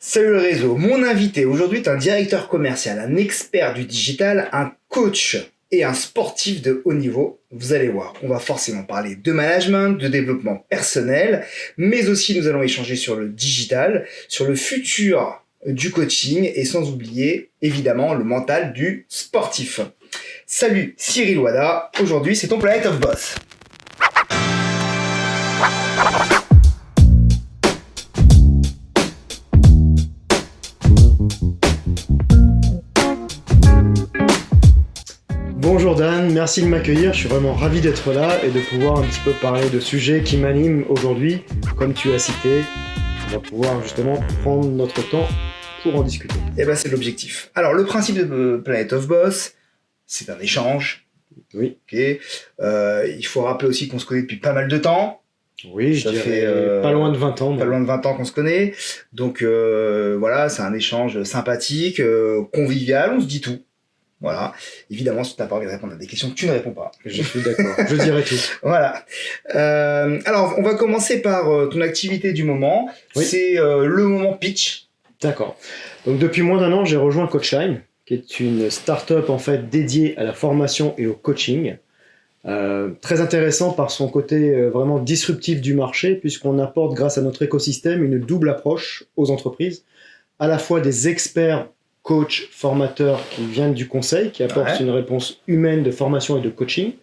Salut le réseau, mon invité aujourd'hui est un directeur commercial, un expert du digital, un coach et un sportif de haut niveau. Vous allez voir, on va forcément parler de management, de développement personnel, mais aussi nous allons échanger sur le digital, sur le futur du coaching et sans oublier évidemment le mental du sportif. Salut Cyril Wada, aujourd'hui c'est ton Planet of Boss. Bonjour Dan, merci de m'accueillir, je suis vraiment ravi d'être là et de pouvoir un petit peu parler de sujets qui m'animent aujourd'hui. Comme tu as cité, on va pouvoir justement prendre notre temps pour en discuter. Et ben c'est l'objectif. Alors le principe de Planet of Boss, c'est un échange. Oui. Okay. Il faut rappeler aussi qu'on se connaît depuis pas mal de temps. Oui, je dirais pas loin de 20 ans. Pas loin de 20 ans qu'on se connaît. Donc voilà, c'est un échange sympathique, convivial, on se dit tout. Voilà. Évidemment, si tu n'as pas envie de répondre à des questions, tu ne réponds pas. Je suis d'accord, je dirais tout. Voilà. Alors, on va commencer par ton activité du moment. Oui. C'est le moment pitch. D'accord. Donc depuis moins d'un an, j'ai rejoint Coachline, qui est une start-up en fait dédiée à la formation et au coaching. Très intéressant par son côté vraiment disruptif du marché, puisqu'on apporte grâce à notre écosystème une double approche aux entreprises, à la fois des experts coach, formateur qui viennent du conseil, qui apporte une réponse humaine de formation et de coaching,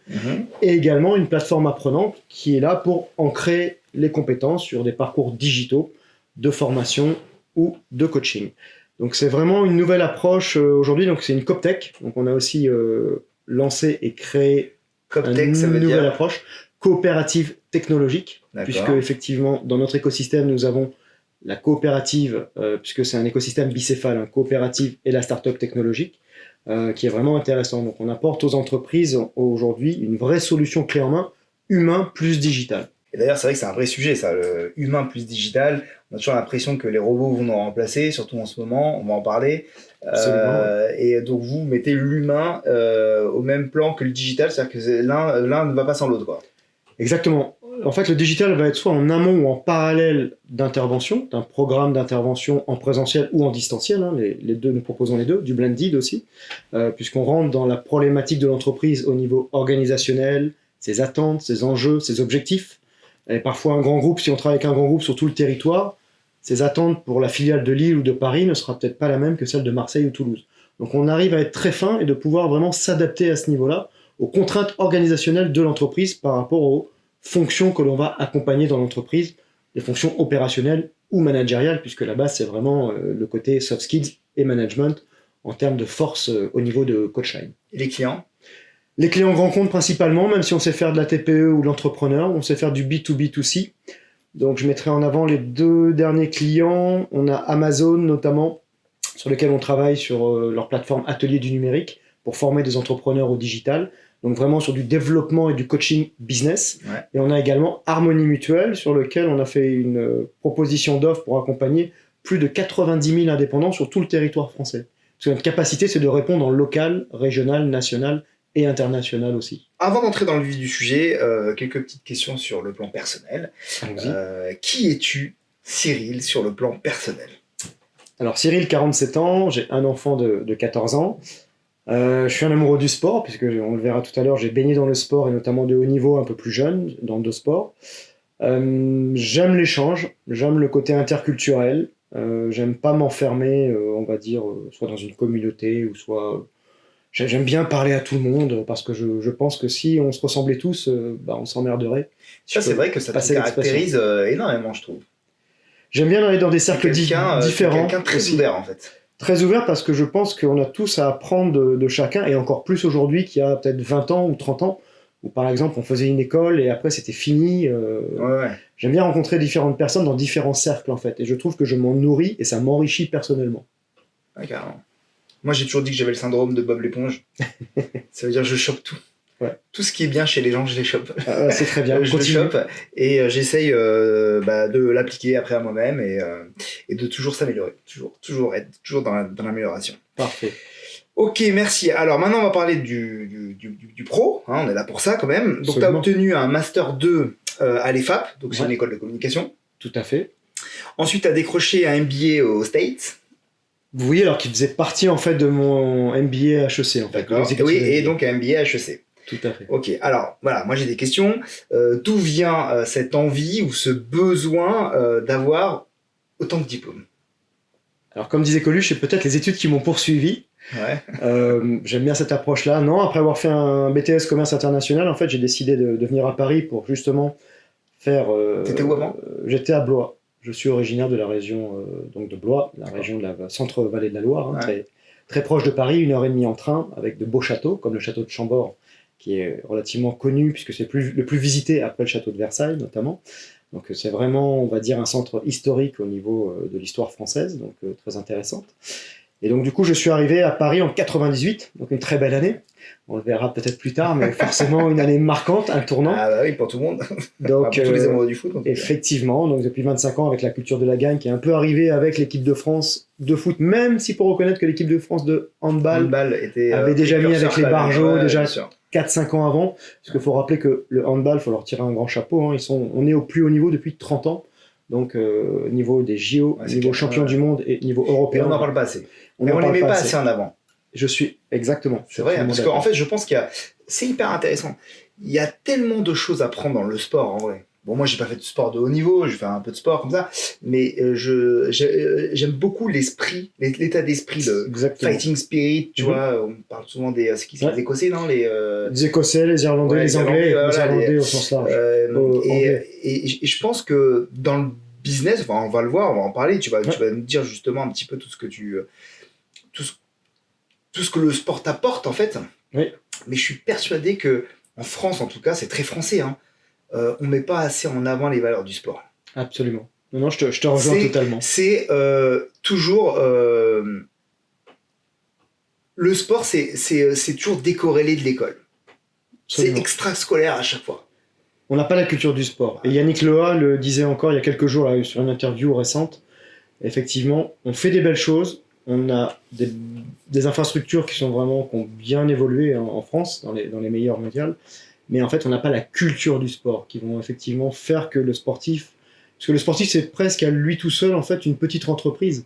et également une plateforme apprenante qui est là pour ancrer les compétences sur des parcours digitaux de formation ou de coaching. Donc c'est vraiment une nouvelle approche aujourd'hui, donc c'est une CopTech, donc on a aussi lancé et créé une nouvelle approche coopérative technologique, puisque effectivement dans notre écosystème nous avons la coopérative, puisque c'est un écosystème bicéphale, coopérative et la start-up technologique, qui est vraiment intéressant. Donc on apporte aux entreprises aujourd'hui une vraie solution clé en main, humain plus digital. Et d'ailleurs c'est vrai que c'est un vrai sujet ça, le humain plus digital. On a toujours l'impression que les robots vont nous remplacer, surtout en ce moment, on va en parler. Et donc vous mettez l'humain au même plan que le digital, c'est-à-dire que l'un ne va pas sans l'autre, quoi. Exactement. En fait, le digital va être soit en amont ou en parallèle d'intervention, d'un programme d'intervention en présentiel ou en distanciel. Les deux, nous proposons les deux, du blended aussi, puisqu'on rentre dans la problématique de l'entreprise au niveau organisationnel, ses attentes, ses enjeux, ses objectifs. Et parfois, un grand groupe, si on travaille avec un grand groupe sur tout le territoire, ses attentes pour la filiale de Lille ou de Paris ne sera peut-être pas la même que celle de Marseille ou Toulouse. Donc on arrive à être très fin et de pouvoir vraiment s'adapter à ce niveau-là, aux contraintes organisationnelles de l'entreprise par rapport aux fonctions que l'on va accompagner dans l'entreprise, les fonctions opérationnelles ou managériales, puisque la base c'est vraiment le côté soft skills et management en termes de force au niveau de Coachline. Et les clients ? Les clients grands comptes principalement, même si on sait faire de la TPE ou l'entrepreneur, on sait faire du B2B2C. Donc je mettrai en avant les deux derniers clients. On a Amazon notamment, sur lequel on travaille sur leur plateforme Atelier du numérique pour former des entrepreneurs au digital. Donc vraiment sur du développement et du coaching business. Ouais. Et on a également Harmonie Mutuelle, sur lequel on a fait une proposition d'offre pour accompagner plus de 90 000 indépendants sur tout le territoire français. Parce que notre capacité, c'est de répondre en local, régional, national et international aussi. Avant d'entrer dans le vif du sujet, quelques petites questions sur le plan personnel. Qui es-tu, Cyril, sur le plan personnel ? Alors Cyril, 47 ans, j'ai un enfant de 14 ans. Je suis un amoureux du sport, puisque on le verra tout à l'heure, j'ai baigné dans le sport et notamment de haut niveau un peu plus jeune, dans deux sports. J'aime l'échange, j'aime le côté interculturel, j'aime pas m'enfermer, on va dire, soit dans une communauté ou soit... J'aime bien parler à tout le monde, parce que je pense que si on se ressemblait tous, on s'emmerderait. Ça, c'est vrai que ça te caractérise énormément, je trouve. J'aime bien aller dans des cercles différents. Quelqu'un très ouvert, en fait. Très ouvert parce que je pense qu'on a tous à apprendre de chacun, et encore plus aujourd'hui qu'il y a peut-être 20 ans ou 30 ans, où par exemple on faisait une école et après c'était fini. Ouais. J'aime bien rencontrer différentes personnes dans différents cercles en fait, et je trouve que je m'en nourris et ça m'enrichit personnellement. Ouais, carrément. Moi j'ai toujours dit que j'avais le syndrome de Bob l'éponge. Ça veut dire que je chope tout. Ouais. Tout ce qui est bien chez les gens, je les chope. C'est très bien. Je le chope et j'essaye de l'appliquer après à moi-même et de toujours s'améliorer, toujours être toujours dans l'amélioration. Parfait. Ok, merci. Alors maintenant on va parler du pro, on est là pour ça quand même. Donc tu as obtenu un Master 2 à l'EFAP, donc c'est une école de communication. Tout à fait. Ensuite, tu as décroché un MBA aux States. Vous voyez, alors qu'il faisait partie en fait de mon MBA à HEC en fait. D'accord. Oui, et donc un MBA à HEC. Tout à fait. Ok, alors voilà, moi j'ai des questions. D'où vient cette envie ou ce besoin d'avoir autant de diplômes? Alors comme disait Coluche, c'est peut-être les études qui m'ont poursuivi. Ouais. J'aime bien cette approche-là. Non, après avoir fait un BTS commerce international, en fait, j'ai décidé de venir à Paris pour justement faire. T'étais où avant? J'étais à Blois. Je suis originaire de la région donc de Blois, la région de la centre-vallée de la Loire, Ouais. très, très proche de Paris, 1 heure et demie en train, avec de beaux châteaux, comme le château de Chambord, qui est relativement connu, puisque c'est le plus visité après le château de Versailles, notamment. Donc c'est vraiment, on va dire, un centre historique au niveau de l'histoire française, donc très intéressante. Et donc du coup, je suis arrivé à Paris en 98, donc une très belle année. On le verra peut-être plus tard, mais forcément une année marquante, un tournant. Ah bah oui, pour tout le monde. Donc, pour tous les amoureux du foot. Effectivement, donc depuis 25 ans, avec la culture de la gagne qui est un peu arrivée avec l'équipe de France de foot, même s'il faut reconnaître que l'équipe de France de handball avait déjà mis avec les Barjots, déjà 4-5 ans avant. Parce qu'il faut rappeler que le handball, il faut leur tirer un grand chapeau. Hein, on est au plus haut niveau depuis 30 ans. Donc, niveau des JO, niveau champion du monde et niveau européen. Et on n'en parle pas assez. On ne les met pas assez en avant. Je suis exactement. C'est vrai, parce qu'en fait, je pense c'est hyper intéressant. Il y a tellement de choses à prendre dans le sport, en vrai. Bon, moi, j'ai pas fait de sport de haut niveau, j'ai fait un peu de sport comme ça, mais j'aime beaucoup l'état d'esprit, le fighting spirit, tu vois. On parle souvent des Écossais, non les Écossais, les Irlandais, les Anglais, les Irlandais au sens large. Et je pense que dans le business, enfin, on va le voir, on va en parler. Tu vas nous dire justement un petit peu tout ce que le sport t'apporte en fait. Oui. Mais je suis persuadé que en France, en tout cas, c'est très français. Hein, on met pas assez en avant les valeurs du sport. Absolument. Non, je te rejoins totalement. C'est toujours le sport, c'est toujours décorrélé de l'école. C'est extrascolaire à chaque fois. On n'a pas la culture du sport. Et Yannick Loa le disait encore il y a quelques jours là, sur une interview récente. Effectivement, on fait des belles choses. On a des infrastructures qui ont bien évolué en France, dans les meilleures mondiales. Mais en fait, on n'a pas la culture du sport qui vont effectivement faire que le sportif... Parce que le sportif, c'est presque à lui tout seul, en fait, une petite entreprise.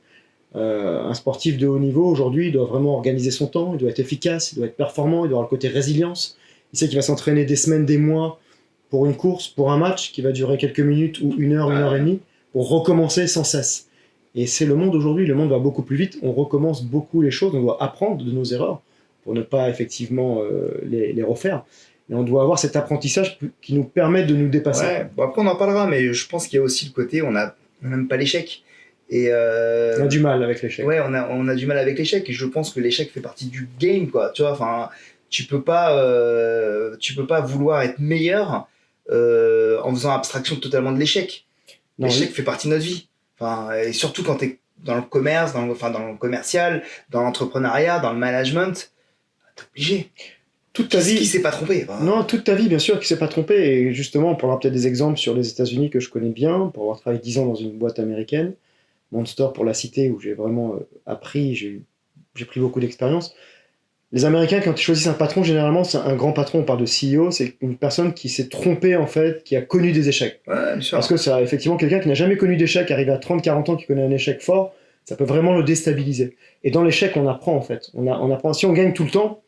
Un sportif de haut niveau, aujourd'hui, il doit vraiment organiser son temps, il doit être efficace, il doit être performant, il doit avoir le côté résilience. Il sait qu'il va s'entraîner des semaines, des mois pour une course, pour un match qui va durer quelques minutes ou 1 heure et demie, pour recommencer sans cesse. Et c'est le monde aujourd'hui, le monde va beaucoup plus vite, on recommence beaucoup les choses, on doit apprendre de nos erreurs pour ne pas effectivement les refaire. Et on doit avoir cet apprentissage qui nous permet de nous dépasser. Ouais, bon après on en parlera, mais je pense qu'il y a aussi le côté, on n'aime pas l'échec. Et on a du mal avec l'échec. Ouais, on a du mal avec l'échec, et je pense que l'échec fait partie du game, quoi. Tu vois, enfin, tu peux pas vouloir être meilleur en faisant abstraction totalement de l'échec. L'échec fait partie de notre vie. Enfin, et surtout quand tu es dans le commerce, dans le commercial, dans l'entrepreneuriat, dans le management, t'es obligé. Toute ta vie. Qui s'est pas trompé? Non, toute ta vie, bien sûr, qui s'est pas trompé. Et justement, on prendra peut-être des exemples sur les États-Unis que je connais bien, pour avoir travaillé 10 ans dans une boîte américaine, Monster pour la cité, où j'ai vraiment appris, j'ai pris beaucoup d'expérience. Les Américains, quand ils choisissent un patron, généralement, c'est un grand patron, on parle de CEO, c'est une personne qui s'est trompée, en fait, qui a connu des échecs. Ouais, bien sûr. Parce que c'est effectivement quelqu'un qui n'a jamais connu d'échec, arrivé à 30-40 ans, qui connaît un échec fort, ça peut vraiment le déstabiliser. Et dans l'échec, on apprend, en fait. On apprend. Si on gagne tout le temps,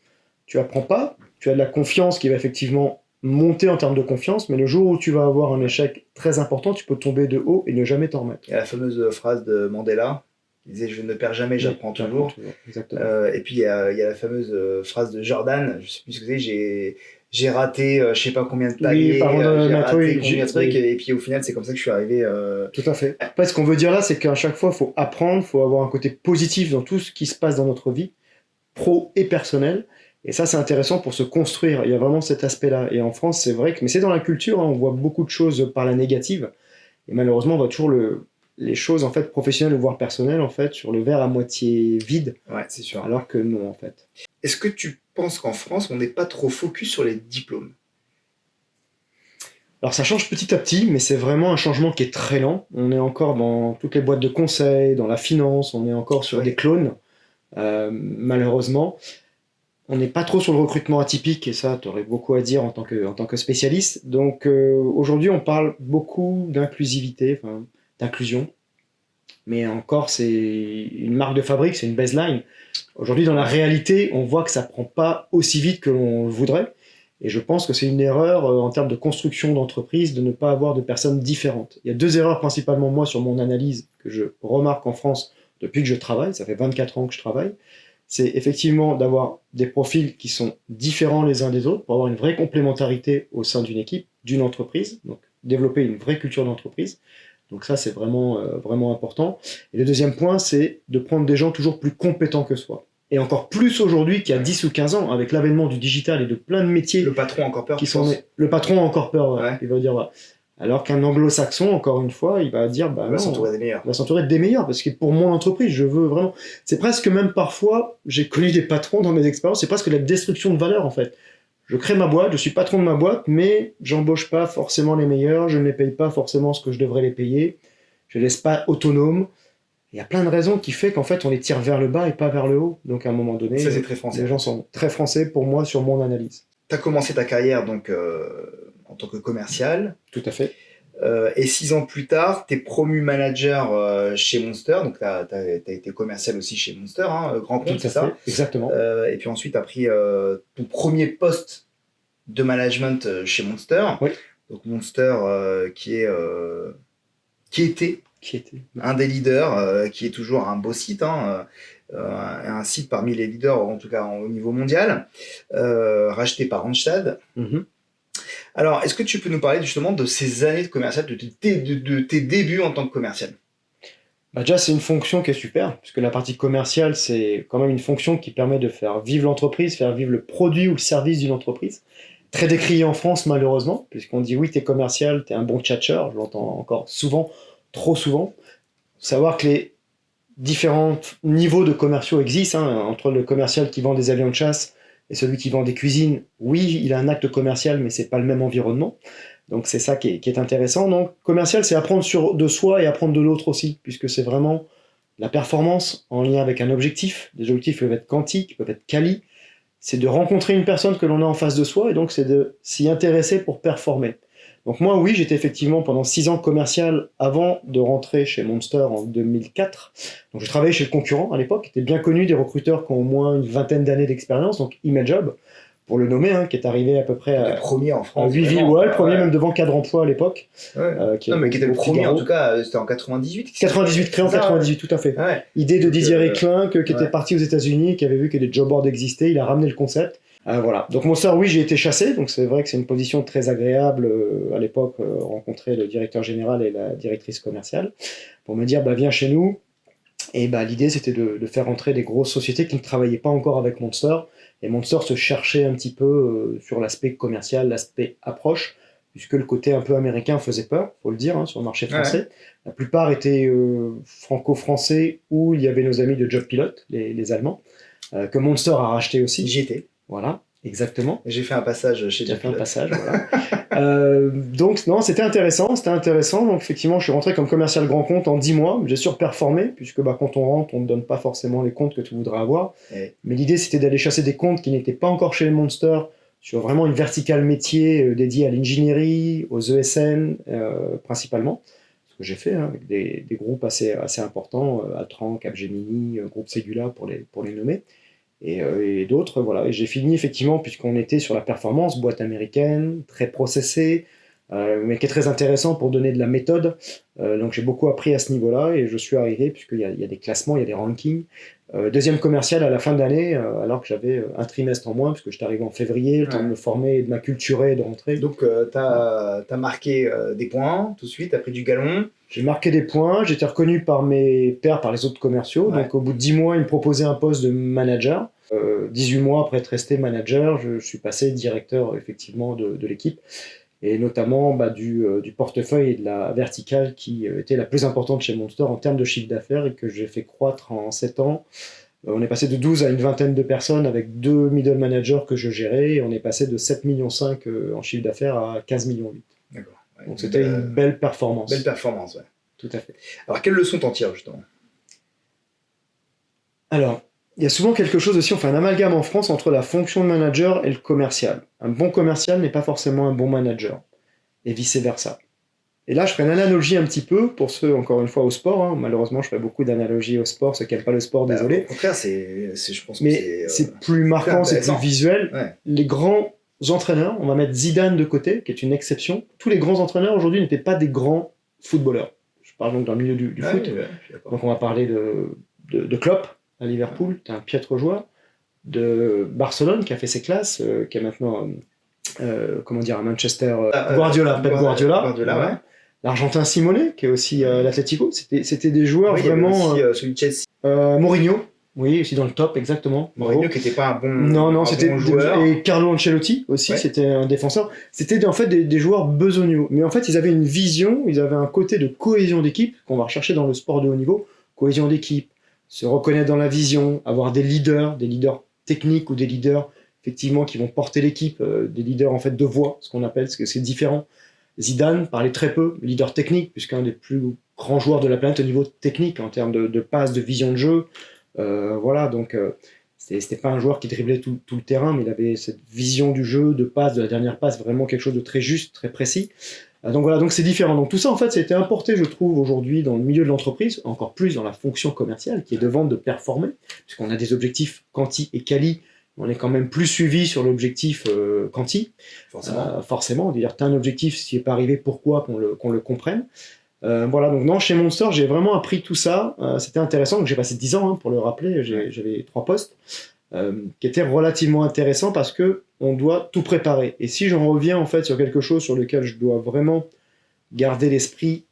tu apprends pas, tu as de la confiance qui va effectivement monter en termes de confiance, mais le jour où tu vas avoir un échec très important, tu peux tomber de haut et ne jamais t'en remettre. Il y a la fameuse phrase de Mandela, qui disait « Je ne perds jamais, j'apprends toujours ». Et puis il y a la fameuse phrase de Jordan, je sais plus ce que c'est, j'ai raté je sais pas combien de paliers, j'ai raté combien de trucs, et puis au final c'est comme ça que je suis arrivé. Tout à fait. Après, ce qu'on veut dire là, c'est qu'à chaque fois, il faut apprendre, il faut avoir un côté positif dans tout ce qui se passe dans notre vie, pro et personnel. Et ça, c'est intéressant pour se construire. Il y a vraiment cet aspect-là. Et en France, c'est vrai que... Mais c'est dans la culture, hein, on voit beaucoup de choses par la négative. Et malheureusement, on voit toujours les choses, en fait, professionnelles, voire personnelles, en fait, sur le verre à moitié vide. Ouais, c'est sûr. Alors que non, en fait. Est-ce que tu penses qu'en France, on n'est pas trop focus sur les diplômes? Alors, ça change petit à petit, mais c'est vraiment un changement qui est très lent. On est encore dans toutes les boîtes de conseil, dans la finance, on est encore sur des clones, malheureusement. On n'est pas trop sur le recrutement atypique, et ça, tu aurais beaucoup à dire en tant que spécialiste. Donc aujourd'hui, on parle beaucoup d'inclusivité, d'inclusion. mais encore c'est une marque de fabrique, c'est une baseline. Aujourd'hui, dans la réalité, on voit que ça prend pas aussi vite que l'on le voudrait. Et je pense que c'est une erreur en termes de construction d'entreprise de ne pas avoir de personnes différentes. Il y a deux erreurs principalement, moi, sur mon analyse, que je remarque en France depuis que je travaille. Ça fait 24 ans que je travaille. C'est effectivement d'avoir des profils qui sont différents les uns des autres pour avoir une vraie complémentarité au sein d'une équipe, d'une entreprise. Donc, développer une vraie culture d'entreprise. Donc ça, c'est vraiment important. Et le deuxième point, c'est de prendre des gens toujours plus compétents que soi. Et encore plus aujourd'hui qu'il y a 10 ou 15 ans, avec l'avènement du digital et de plein de métiers. Le patron a encore peur. Le patron a encore peur, ouais. Il va dire, ouais. Alors qu'un anglo-saxon, encore une fois, il va dire, il va s'entourer des meilleurs. Il va s'entourer des meilleurs, parce que pour mon entreprise, je veux vraiment... C'est presque même parfois, j'ai connu des patrons dans mes expériences, c'est presque la destruction de valeur, en fait. Je crée ma boîte, je suis patron de ma boîte, mais j'embauche pas forcément les meilleurs, je ne les paye pas forcément ce que je devrais les payer, je les laisse pas autonomes. Il y a plein de raisons qui fait qu'en fait on les tire vers le bas et pas vers le haut. Donc à un moment donné, ça, c'est très français. Les gens sont très français pour moi sur mon analyse. Tu as commencé ta carrière donc, en tant que commercial. Tout à fait. Et 6 ans plus tard, tu es promu manager chez Monster. Donc tu as été commercial aussi chez Monster, hein, grand compte, c'est ça? Exactement. Et puis ensuite, tu as pris ton premier poste de management chez Monster. Oui. Donc Monster qui était un des leaders, qui est toujours un beau site, hein, un site parmi les leaders, en tout cas au niveau mondial, racheté par Randstad. Mm-hmm. Alors, est-ce que tu peux nous parler justement de ces années de commercial, de tes débuts en tant que commercial? Déjà, c'est une fonction qui est super, puisque la partie commerciale, c'est quand même une fonction qui permet de faire vivre l'entreprise, faire vivre le produit ou le service d'une entreprise. Très décrié en France, malheureusement, puisqu'on dit oui, t'es commercial, t'es un bon tchatcheur, je l'entends encore souvent, trop souvent. Savoir que les différents niveaux de commerciaux existent, hein, entre le commercial qui vend des avions de chasse et celui qui vend des cuisines. Oui, il a un acte commercial, mais c'est pas le même environnement. Donc c'est ça qui est intéressant. Donc commercial, c'est apprendre de soi et apprendre de l'autre aussi, puisque c'est vraiment la performance en lien avec un objectif. Des objectifs peuvent être quantiques, peuvent être quali. C'est de rencontrer une personne que l'on a en face de soi, et donc c'est de s'y intéresser pour performer. Donc moi, oui, j'étais effectivement pendant 6 ans commercial avant de rentrer chez Monster en 2004. Donc je travaillais chez le concurrent à l'époque, qui était bien connu des recruteurs qui ont au moins une vingtaine d'années d'expérience, donc ImageJob, pour le nommer, hein, qui est arrivé à peu près à... Le premier en France. 8 villes, ouais, le premier même devant Cadre Emploi à l'époque. Ouais. Non, mais qui était le premier, en tout cas, c'était en 98. 98, créé en 98, tout à fait. Ouais. Idée de Didier Reclin, qui était parti aux États-Unis, qui avait vu que des job boards existaient, il a ramené le concept. Voilà. Donc Monster, oui, j'ai été chassé, donc c'est vrai que c'est une position très agréable à l'époque, rencontrer le directeur général et la directrice commerciale, pour me dire, viens chez nous. Et l'idée, c'était de faire entrer des grosses sociétés qui ne travaillaient pas encore avec Monster. Et Monster se cherchait un petit peu sur l'aspect commercial, l'aspect approche, puisque le côté un peu américain faisait peur, faut le dire, hein, sur le marché français. Ouais. La plupart étaient franco-français, où il y avait nos amis de Job Pilot, les Allemands, que Monster a racheté aussi. J'y étais. Voilà, exactement. J'ai fait un passage chez Job Pilot. J'ai fait un passage, voilà. Donc, non, c'était intéressant. Donc, effectivement, je suis rentré comme commercial grand compte en 10 mois. J'ai surperformé, puisque quand on rentre, on ne donne pas forcément les comptes que tu voudrais avoir. Ouais. Mais l'idée, c'était d'aller chasser des comptes qui n'étaient pas encore chez les Monster, sur vraiment une verticale métier dédiée à l'ingénierie, aux ESN, principalement. Ce que j'ai fait, hein, avec des groupes assez importants, Altran, Capgemini, Groupe Ségula, pour les nommer. Et d'autres, voilà. Et j'ai fini effectivement, puisqu'on était sur la performance, boîte américaine, très processée, mais qui est très intéressant pour donner de la méthode. Donc j'ai beaucoup appris à ce niveau-là, et je suis arrivé, puisqu'il y a des classements, il y a des rankings. Deuxième commercial à la fin d'année, alors que j'avais un trimestre en moins, puisque j'étais arrivé en février, le temps de me former, de m'acculturer et de rentrer. Donc tu as marqué des points tout de suite, tu as pris du galon. J'ai marqué des points, j'ai été reconnu par mes pairs, par les autres commerciaux. Ouais. Donc au bout de 10 mois, ils me proposaient un poste de manager. 18 mois après être resté manager, je suis passé directeur effectivement de l'équipe, et notamment du portefeuille et de la verticale qui était la plus importante chez Monster en termes de chiffre d'affaires, et que j'ai fait croître en 7 ans. On est passé de 12 à une vingtaine de personnes avec 2 middle managers que je gérais, et on est passé de 7,5 millions en chiffre d'affaires à 15,8 millions. D'accord. Ouais, donc c'était une belle performance. Belle performance, ouais. Tout à fait. Alors, quelle leçon t'en tires, justement? Alors, il y a souvent quelque chose aussi, on fait un amalgame en France entre la fonction de manager et le commercial. Un bon commercial n'est pas forcément un bon manager, et vice-versa. Et là, je ferai une analogie un petit peu pour ceux, encore une fois, au sport. Hein. Malheureusement, je ferai beaucoup d'analogies au sport, ceux qui n'aiment pas le sport, Bah, désolé. au contraire, je pense que Mais c'est plus marquant, c'est plus intéressant. visuel. Ouais. Les grands entraîneurs, on va mettre Zidane de côté, qui est une exception. Tous les grands entraîneurs aujourd'hui n'étaient pas des grands footballeurs. Je parle donc dans le milieu du foot. Ouais, je suis d'accord. Donc on va parler de Klopp à Liverpool, qui est un piètre joueur, de Barcelone, qui a fait ses classes, qui est maintenant à Manchester, Pep Guardiola. Ouais. L'Argentin Simone, qui est aussi l'Atlético. C'était des joueurs Oui, il y avait vraiment... aussi celui de Chelsea. Mourinho, oui, aussi dans le top, exactement. Mourinho qui n'était pas un bon, non, c'était bon joueur. Et Carlo Ancelotti aussi, Ouais. c'était un défenseur. C'était en fait des joueurs besogneux. Mais en fait, ils avaient une vision, ils avaient un côté de cohésion d'équipe qu'on va rechercher dans le sport de haut niveau. Cohésion d'équipe, se reconnaître dans la vision, avoir des leaders techniques ou des leaders effectivement qui vont porter l'équipe, des leaders en fait de voix, ce qu'on appelle, parce que c'est différent. Zidane parlait très peu, leader technique, puisqu'un des plus grands joueurs de la planète au niveau technique, en termes de passe, de vision de jeu. Voilà, donc c'était pas un joueur qui driblait tout le terrain, mais il avait cette vision du jeu, de passe, de la dernière passe, vraiment quelque chose de très juste, très précis. Donc voilà, donc c'est différent. Donc tout ça, en fait, ça a été importé, je trouve, aujourd'hui dans le milieu de l'entreprise, encore plus dans la fonction commerciale, qui est de vendre, de performer, puisqu'on a des objectifs quanti et quali. On est quand même plus suivi sur l'objectif quanti. Forcément, dire t'as un objectif, si n'est pas arrivé, pourquoi qu'on le comprenne. Voilà, donc non, chez Monster, j'ai vraiment appris tout ça. C'était intéressant, donc j'ai passé 10 ans, hein, pour le rappeler, j'avais 3 postes, qui étaient relativement intéressants parce que on doit tout préparer. Et si j'en reviens en fait sur quelque chose sur lequel je dois vraiment garder l'esprit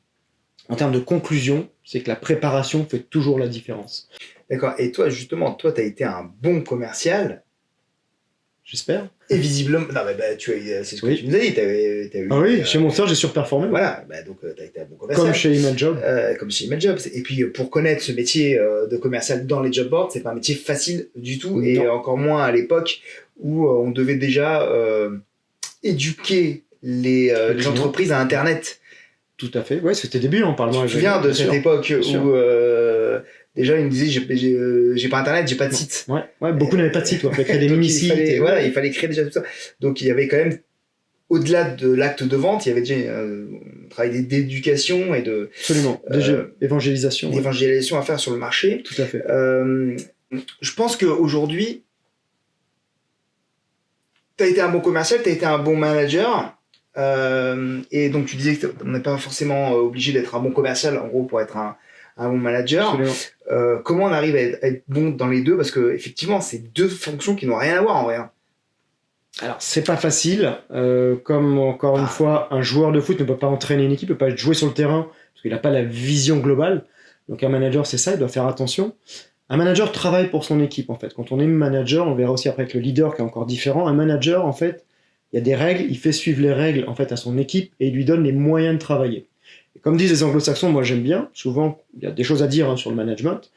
en termes de conclusion, c'est que la préparation fait toujours la différence. D'accord, et toi, justement, tu as été un bon commercial. J'espère. Et visiblement, non, mais c'est ce que tu nous as dit. Oui, chez Monster, j'ai surperformé. Voilà, donc tu as été un bon commercial. Comme chez Email Job. Comme chez Email Job. Et puis, pour connaître ce métier de commercial dans les job boards, c'est pas un métier facile du tout. Non. Et encore moins à l'époque où on devait déjà éduquer les entreprises à Internet. Tout à fait. Ouais, c'était début, on parle. Je me souviens de cette époque où déjà ils me disaient j'ai pas internet, j'ai pas de site. Ouais, beaucoup n'avaient pas de site, on fallait créer des mini-sites. Il fallait créer déjà tout ça. Donc il y avait quand même, au-delà de l'acte de vente, il y avait déjà un travail d'éducation et de. Absolument, évangélisation. D'évangélisation à faire sur le marché. Tout à fait. Je pense qu'aujourd'hui, tu as été un bon commercial, tu as été un bon manager. Et donc tu disais qu'on n'est pas forcément obligé d'être un bon commercial en gros pour être un bon manager. Comment on arrive à être bon dans les deux, parce que effectivement c'est deux fonctions qui n'ont rien à voir en vrai. Alors c'est pas facile, comme encore une fois un joueur de foot ne peut pas entraîner une équipe, ne peut pas jouer sur le terrain parce qu'il n'a pas la vision globale. Donc un manager c'est ça, il doit faire attention. Un manager travaille pour son équipe en fait. Quand on est manager, on verra aussi après avec le leader qui est encore différent. Un manager en fait, il y a des règles, il fait suivre les règles en fait à son équipe et il lui donne les moyens de travailler. Et comme disent les anglo-saxons, moi j'aime bien, souvent il y a des choses à dire sur le management,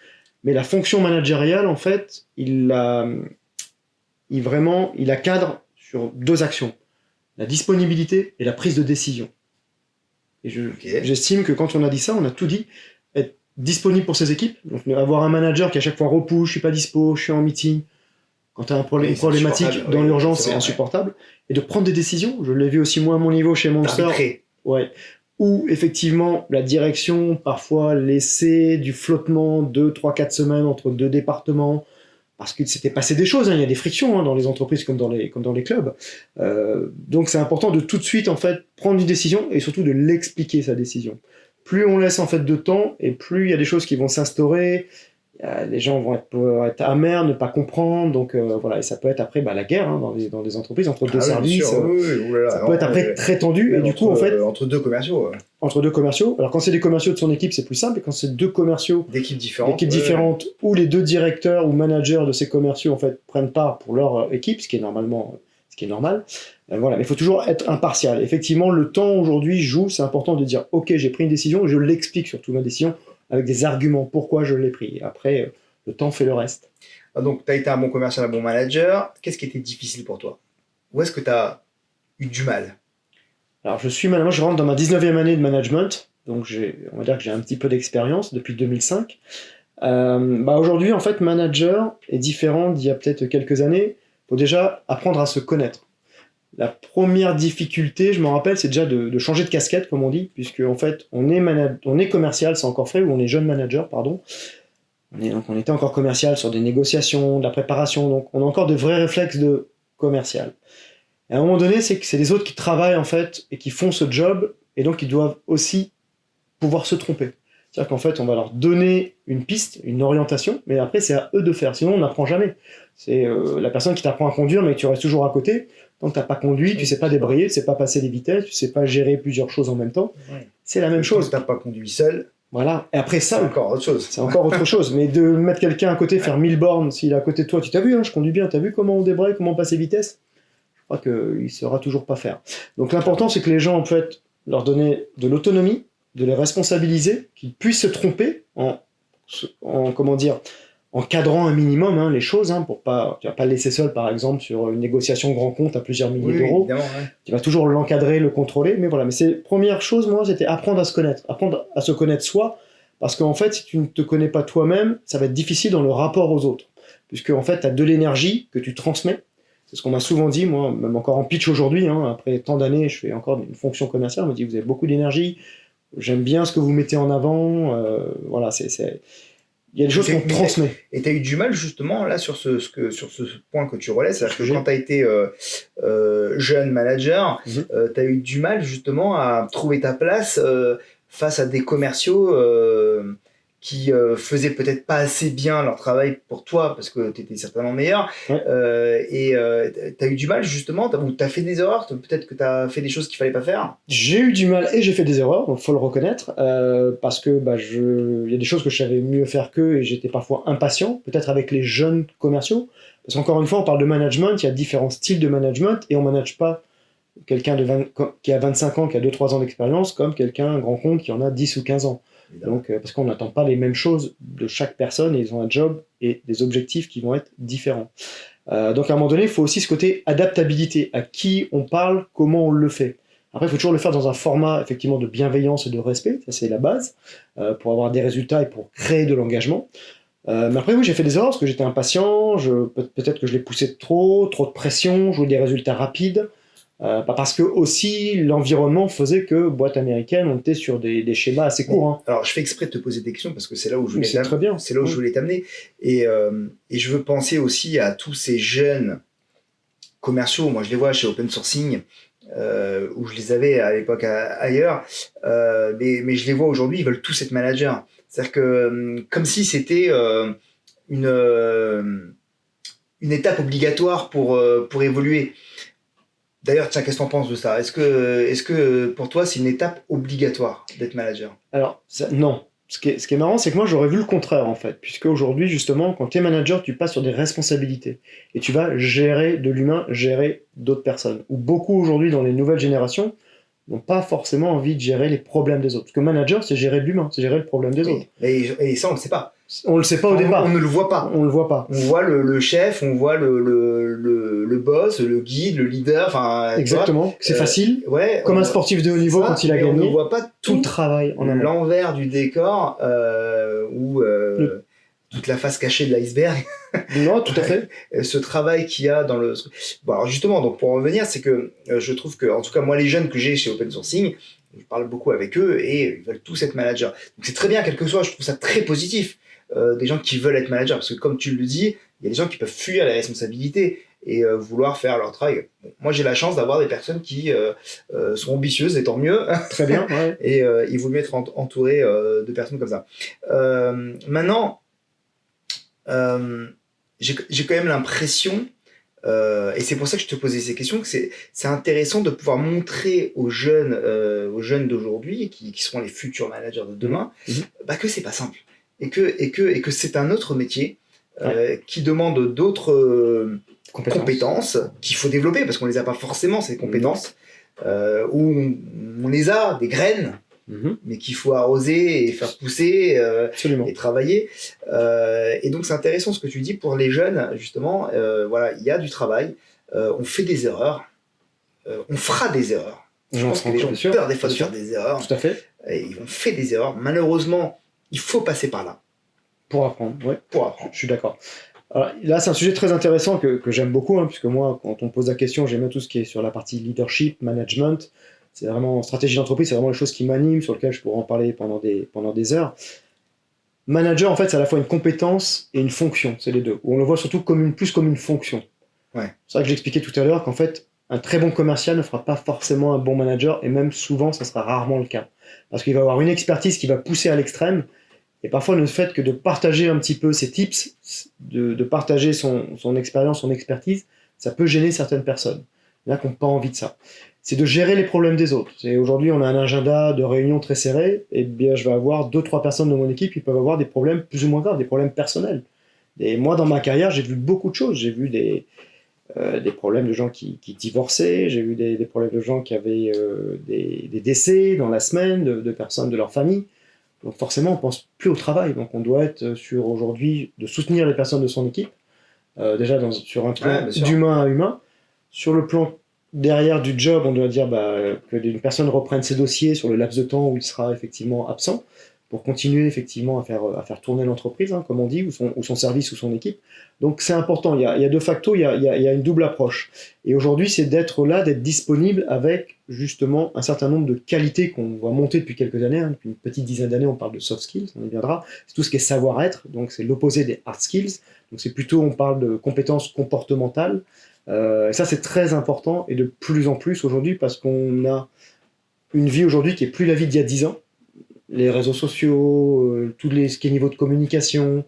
mais la fonction managériale en fait, il la cadre sur deux actions, la disponibilité et la prise de décision. Et j'estime que quand on a dit ça, on a tout dit. Être disponible pour ses équipes, donc avoir un manager qui à chaque fois repousse, je suis pas dispo, je suis en meeting. Quand tu as une problématique dans l'urgence, c'est insupportable. Ouais. Et de prendre des décisions, je l'ai vu aussi moi à mon niveau chez Monster. Ouais. Où effectivement la direction parfois laissait du flottement 2, 3, 4 semaines entre deux départements, parce qu'il s'était passé des choses, hein. Il y a des frictions dans les entreprises comme dans les clubs. Donc c'est important de tout de suite en fait prendre une décision et surtout de l'expliquer sa décision. Plus on laisse en fait de temps et plus il y a des choses qui vont s'instaurer. Les gens vont être amers, ne pas comprendre, donc voilà, et ça peut être après la guerre dans des entreprises entre deux services. Ça peut être après très tendu, et du coup en fait entre deux commerciaux. Entre deux commerciaux. Alors quand c'est des commerciaux de son équipe, c'est plus simple, et quand c'est deux commerciaux d'équipes différentes, où les deux directeurs ou managers de ces commerciaux en fait prennent part pour leur équipe, ce qui est normal. Voilà, mais il faut toujours être impartial. Effectivement, le temps aujourd'hui joue, c'est important de dire ok, j'ai pris une décision, je l'explique surtout ma décision, avec des arguments pourquoi je l'ai pris. Et après, le temps fait le reste. Donc, tu as été un bon commercial, un bon manager. Qu'est-ce qui était difficile pour toi? Où est-ce que tu as eu du mal? Alors, je rentre dans ma 19e année de management. Donc, on va dire que j'ai un petit peu d'expérience depuis 2005. Aujourd'hui, en fait, manager est différent d'il y a peut-être quelques années. Il faut déjà apprendre à se connaître. La première difficulté, je me rappelle, c'est déjà de changer de casquette, comme on dit, puisque en fait, on est commercial, c'est encore fait, ou on est jeune manager, pardon. On était encore commercial sur des négociations, de la préparation, donc on a encore de vrais réflexes de commercial. Et à un moment donné, c'est que c'est les autres qui travaillent en fait et qui font ce job, et donc ils doivent aussi pouvoir se tromper. C'est-à-dire qu'en fait, on va leur donner une piste, une orientation, mais après, c'est à eux de faire. Sinon, on n'apprend jamais. C'est la personne qui t'apprend à conduire, mais tu restes toujours à côté. Tant que tu n'as pas conduit, tu sais pas débrayer, tu sais pas passer les vitesses, tu sais pas gérer plusieurs choses en même temps. Ouais. C'est la même chose. Tant que tu n'as pas conduit seul, Voilà. Et après ça, c'est encore autre chose. c'est encore autre chose. Mais de mettre quelqu'un à côté, faire 1000 bornes, s'il est à côté de toi, tu t'as vu, hein, je conduis bien, t'as vu comment on débraye, comment on passe les vitesses, je crois qu'il ne saura toujours pas faire. Donc l'important, c'est que les gens, en fait, leur donner de l'autonomie, de les responsabiliser, qu'ils puissent se tromper comment dire, en cadrant un minimum hein, les choses, hein, pour pas, tu vas pas le laisser seul par exemple sur une négociation grand compte à plusieurs milliers d'euros, Ouais. tu vas toujours l'encadrer, le contrôler, mais voilà, mais c'est première chose, moi, c'était apprendre à se connaître soi, parce qu'en fait, si tu ne te connais pas toi-même, ça va être difficile dans le rapport aux autres, puisque en fait, tu as de l'énergie que tu transmets. C'est ce qu'on m'a souvent dit, moi, même encore en pitch aujourd'hui, hein, après tant d'années, je fais encore une fonction commerciale, on me dit, vous avez beaucoup d'énergie, j'aime bien ce que vous mettez en avant, voilà, il y a des choses qu'on transmet. Et tu as eu du mal justement là sur ce point que tu relèves, c'est-à-dire que quand tu as été jeune manager, tu as eu du mal justement à trouver ta place face à des commerciaux qui faisaient peut-être pas assez bien leur travail pour toi parce que tu étais certainement meilleur. Ouais. Tu as eu du mal justement, ou tu as fait des erreurs, peut-être que tu as fait des choses qu'il fallait pas faire. J'ai eu du mal et j'ai fait des erreurs, donc faut le reconnaître, parce que il y a des choses que je savais mieux faire qu'eux et j'étais parfois impatient, peut-être avec les jeunes commerciaux, parce qu'encore une fois, on parle de management, il y a différents styles de management et on manage pas quelqu'un qui a 25 ans, qui a 2-3 ans d'expérience, comme quelqu'un, un grand compte, qui en a 10 ou 15 ans. Donc, parce qu'on n'attend pas les mêmes choses de chaque personne et ils ont un job et des objectifs qui vont être différents. Donc à un moment donné, il faut aussi ce côté adaptabilité, à qui on parle, comment on le fait. Après, il faut toujours le faire dans un format effectivement de bienveillance et de respect, ça c'est la base, pour avoir des résultats et pour créer de l'engagement. Mais après, oui, j'ai fait des erreurs parce que j'étais impatient, peut-être que je l'ai poussé trop de pression, je voulais des résultats rapides. Parce que aussi l'environnement faisait que boîte américaine, on était sur des schémas assez courts. Hein. Alors je fais exprès de te poser des questions parce que c'est là où je voulais c'est là où je voulais t'amener et je veux penser aussi à tous ces jeunes commerciaux. Moi je les vois chez Open Sourcing où je les avais à l'époque ailleurs, mais je les vois aujourd'hui, ils veulent tous être managers. C'est-à-dire que comme si c'était une étape obligatoire pour évoluer. D'ailleurs, tiens, qu'est-ce que tu en penses de ça ? Est-ce que pour toi, c'est une étape obligatoire d'être manager ? Alors, non. Ce qui est marrant, c'est que moi, j'aurais vu le contraire, en fait. Puisque aujourd'hui, justement, quand tu es manager, tu passes sur des responsabilités. Et tu vas gérer de l'humain, gérer d'autres personnes. Ou beaucoup, aujourd'hui, dans les nouvelles générations, n'ont pas forcément envie de gérer les problèmes des autres. Parce que manager, c'est gérer de l'humain, c'est gérer le problème des autres. Et ça, on ne le sait pas. On le sait pas au départ. On ne le voit pas. On le voit pas. On voit le chef, on voit le boss, le guide, le leader. Enfin, exactement. C'est facile. Ouais. Comme un sportif de haut niveau quand il a gagné. On ne voit pas tout le travail en amont. L'envers du décor ou toute la face cachée de l'iceberg. Non, tout à fait. Ce travail qu'il y a dans le. Bon, alors justement, donc pour en revenir, c'est que je trouve que, en tout cas, moi, les jeunes que j'ai chez Open Sourcing, je parle beaucoup avec eux et ils veulent tous être managers. Donc c'est très bien, quel que soit, je trouve ça très positif. Des gens qui veulent être managers, parce que comme tu le dis, il y a des gens qui peuvent fuir les responsabilités et vouloir faire leur travail. Bon, moi j'ai la chance d'avoir des personnes qui sont ambitieuses, et tant mieux. Très bien, ouais. Et il vaut mieux être entouré de personnes comme ça. Maintenant, j'ai quand même l'impression, et c'est pour ça que je te posais ces questions, que c'est intéressant de pouvoir montrer aux jeunes d'aujourd'hui, qui seront les futurs managers de demain, que c'est pas simple. Et que c'est un autre métier qui demande d'autres compétences qu'il faut développer parce qu'on les a pas forcément ces compétences où on les a, des graines, mais qu'il faut arroser et faire pousser et travailler. Et donc c'est intéressant ce que tu dis pour les jeunes justement. Voilà, il y a du travail, on fait des erreurs, on fera des erreurs. Je pense que les gens ont peur des fois de faire des erreurs. Tout à fait. Et ils ont fait des erreurs. Malheureusement, il faut passer par là. Pour apprendre, ouais. Pour apprendre. Je suis d'accord. Alors, là, c'est un sujet très intéressant que j'aime beaucoup, hein, puisque moi, quand on me pose la question, j'aime bien tout ce qui est sur la partie leadership, management. C'est vraiment stratégie d'entreprise, c'est vraiment les choses qui m'animent, sur lesquelles je pourrais en parler pendant des heures. Manager, en fait, c'est à la fois une compétence et une fonction, c'est les deux. On le voit surtout plus comme une fonction. Ouais. C'est vrai que j'expliquais tout à l'heure qu'en fait, un très bon commercial ne fera pas forcément un bon manager, et même souvent, ça sera rarement le cas. Parce qu'il va avoir une expertise qui va pousser à l'extrême, et parfois le fait que de partager un petit peu ses tips, de partager son expérience, son expertise, ça peut gêner certaines personnes. Il y en a qui n'ont pas envie de ça. C'est de gérer les problèmes des autres. Aujourd'hui, on a un agenda de réunion très serré, et bien je vais avoir 2-3 personnes de mon équipe qui peuvent avoir des problèmes plus ou moins graves, des problèmes personnels. Et moi, dans ma carrière, j'ai vu beaucoup de choses. J'ai vu des problèmes de gens qui divorçaient, j'ai vu des problèmes de gens qui avaient des décès dans la semaine, de personnes de leur famille. Donc forcément, on pense plus au travail. Donc on doit être sur aujourd'hui de soutenir les personnes de son équipe, déjà sur un plan d'humain à humain. Sur le plan derrière du job, on doit dire que une personne reprenne ses dossiers sur le laps de temps où il sera effectivement absent, pour continuer effectivement à faire tourner l'entreprise, hein, comme on dit, ou son service ou son équipe. Donc c'est important, il y a de facto, il y a une double approche. Et aujourd'hui, c'est d'être là, d'être disponible avec justement un certain nombre de qualités qu'on va monter depuis quelques années. Hein. Depuis une petite dizaine d'années, on parle de soft skills, on y viendra. C'est tout ce qui est savoir-être, donc c'est l'opposé des hard skills. Donc c'est plutôt, on parle de compétences comportementales. Et ça, c'est très important, et de plus en plus aujourd'hui, parce qu'on a une vie aujourd'hui qui est plus la vie d'il y a 10 ans. Les réseaux sociaux, ce qui est niveau de communication,